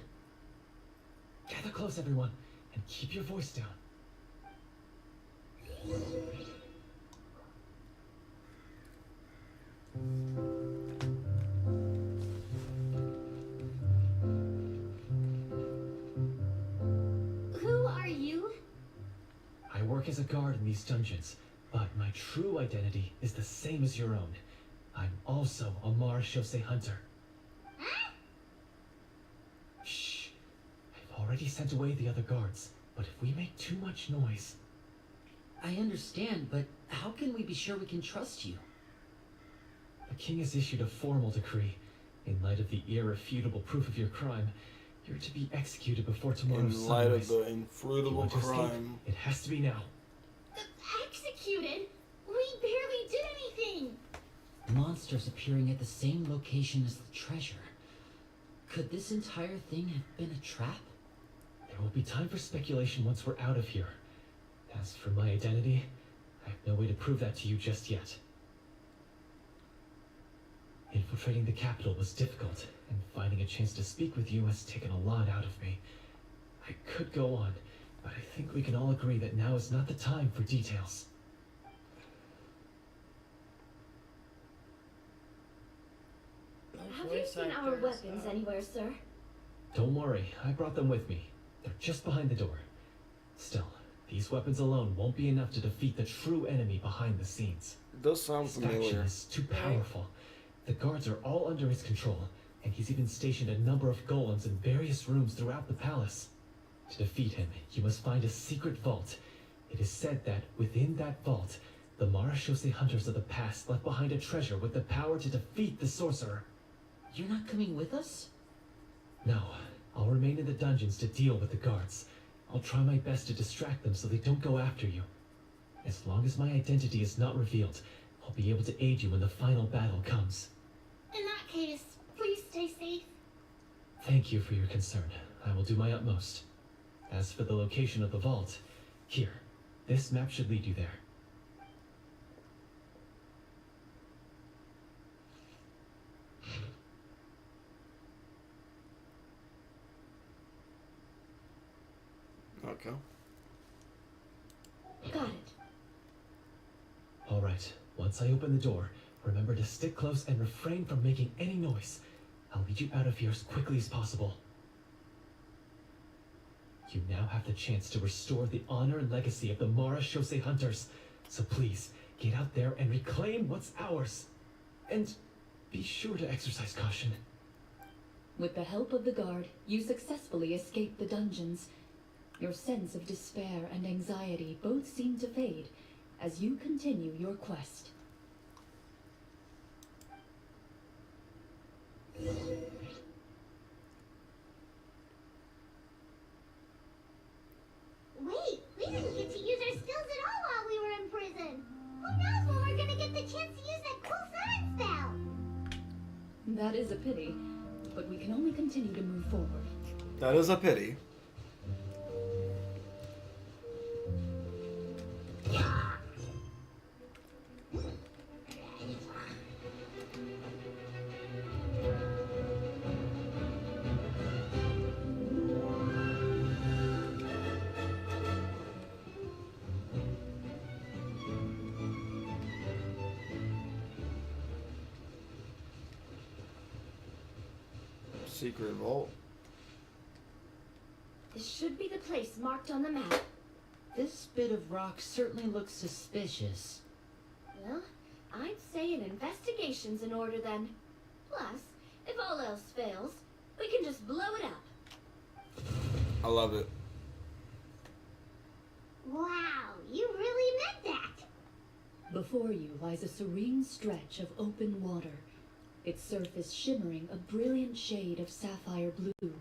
Gather close, everyone, and keep your voice down. Who are you? I work as a guard in these dungeons, but my true identity is the same as your own. I'm also a marechaussee hunter. Huh? Shh. I've already sent away the other guards, but if we make too much noise... I understand, but how can we be sure we can trust you? The king has issued a formal decree. In light of the irrefutable proof of your crime, you're to be executed before tomorrow's In light of sunrise. the If you infruitable want to escape, crime. it has to be now. Executed? We barely did anything. Monsters appearing at the same location as the treasure. Could this entire thing have been a trap? There will be time for speculation once we're out of here. As for my identity, I have no way to prove that to you just yet. Infiltrating the capital was difficult, and finding a chance to speak with you has taken a lot out of me. I could go on, but I think we can all agree that now is not the time for details. Have you seen our weapons anywhere, sir? Don't worry, I brought them with me. They're just behind the door. Still, these weapons alone won't be enough to defeat the true enemy behind the scenes. It does sound His faction familiar. is too powerful. The guards are all under his control, and he's even stationed a number of golems in various rooms throughout the palace. To defeat him, you must find a secret vault. It is said that within that vault, the marechaussee hunters of the past left behind a treasure with the power to defeat the sorcerer. You're not coming with us? No, I'll remain in the dungeons to deal with the guards. I'll try my best to distract them so they don't go after you. As long as my identity is not revealed, I'll be able to aid you when the final battle comes. In that case, please stay safe. Thank you for your concern. I will do my utmost. As for the location of the vault, here, this map should lead you there. Okay. Got it. All right, once I open the door, remember to stick close and refrain from making any noise. I'll lead you out of here as quickly as possible. You now have the chance to restore the honor and legacy of the marechaussee hunters. So please, get out there and reclaim what's ours. And be sure to exercise caution. With the help of the guard, you successfully escape the dungeons. Your sense of despair and anxiety both seem to fade as you continue your quest. Wait, we didn't get to use our skills at all while we were in prison. Who knows when we're gonna get the chance to use that cool science spell? That is a pity, but we can only continue to move forward. That is a pity. Secret vault. This should be the place marked on the map. This bit of rock certainly looks suspicious. Well, I'd say an investigation's in order then. Plus, if all else fails, we can just blow it up. I love it. Wow, you really meant that. Before you lies a serene stretch of open water, its surface shimmering a brilliant shade of sapphire blue.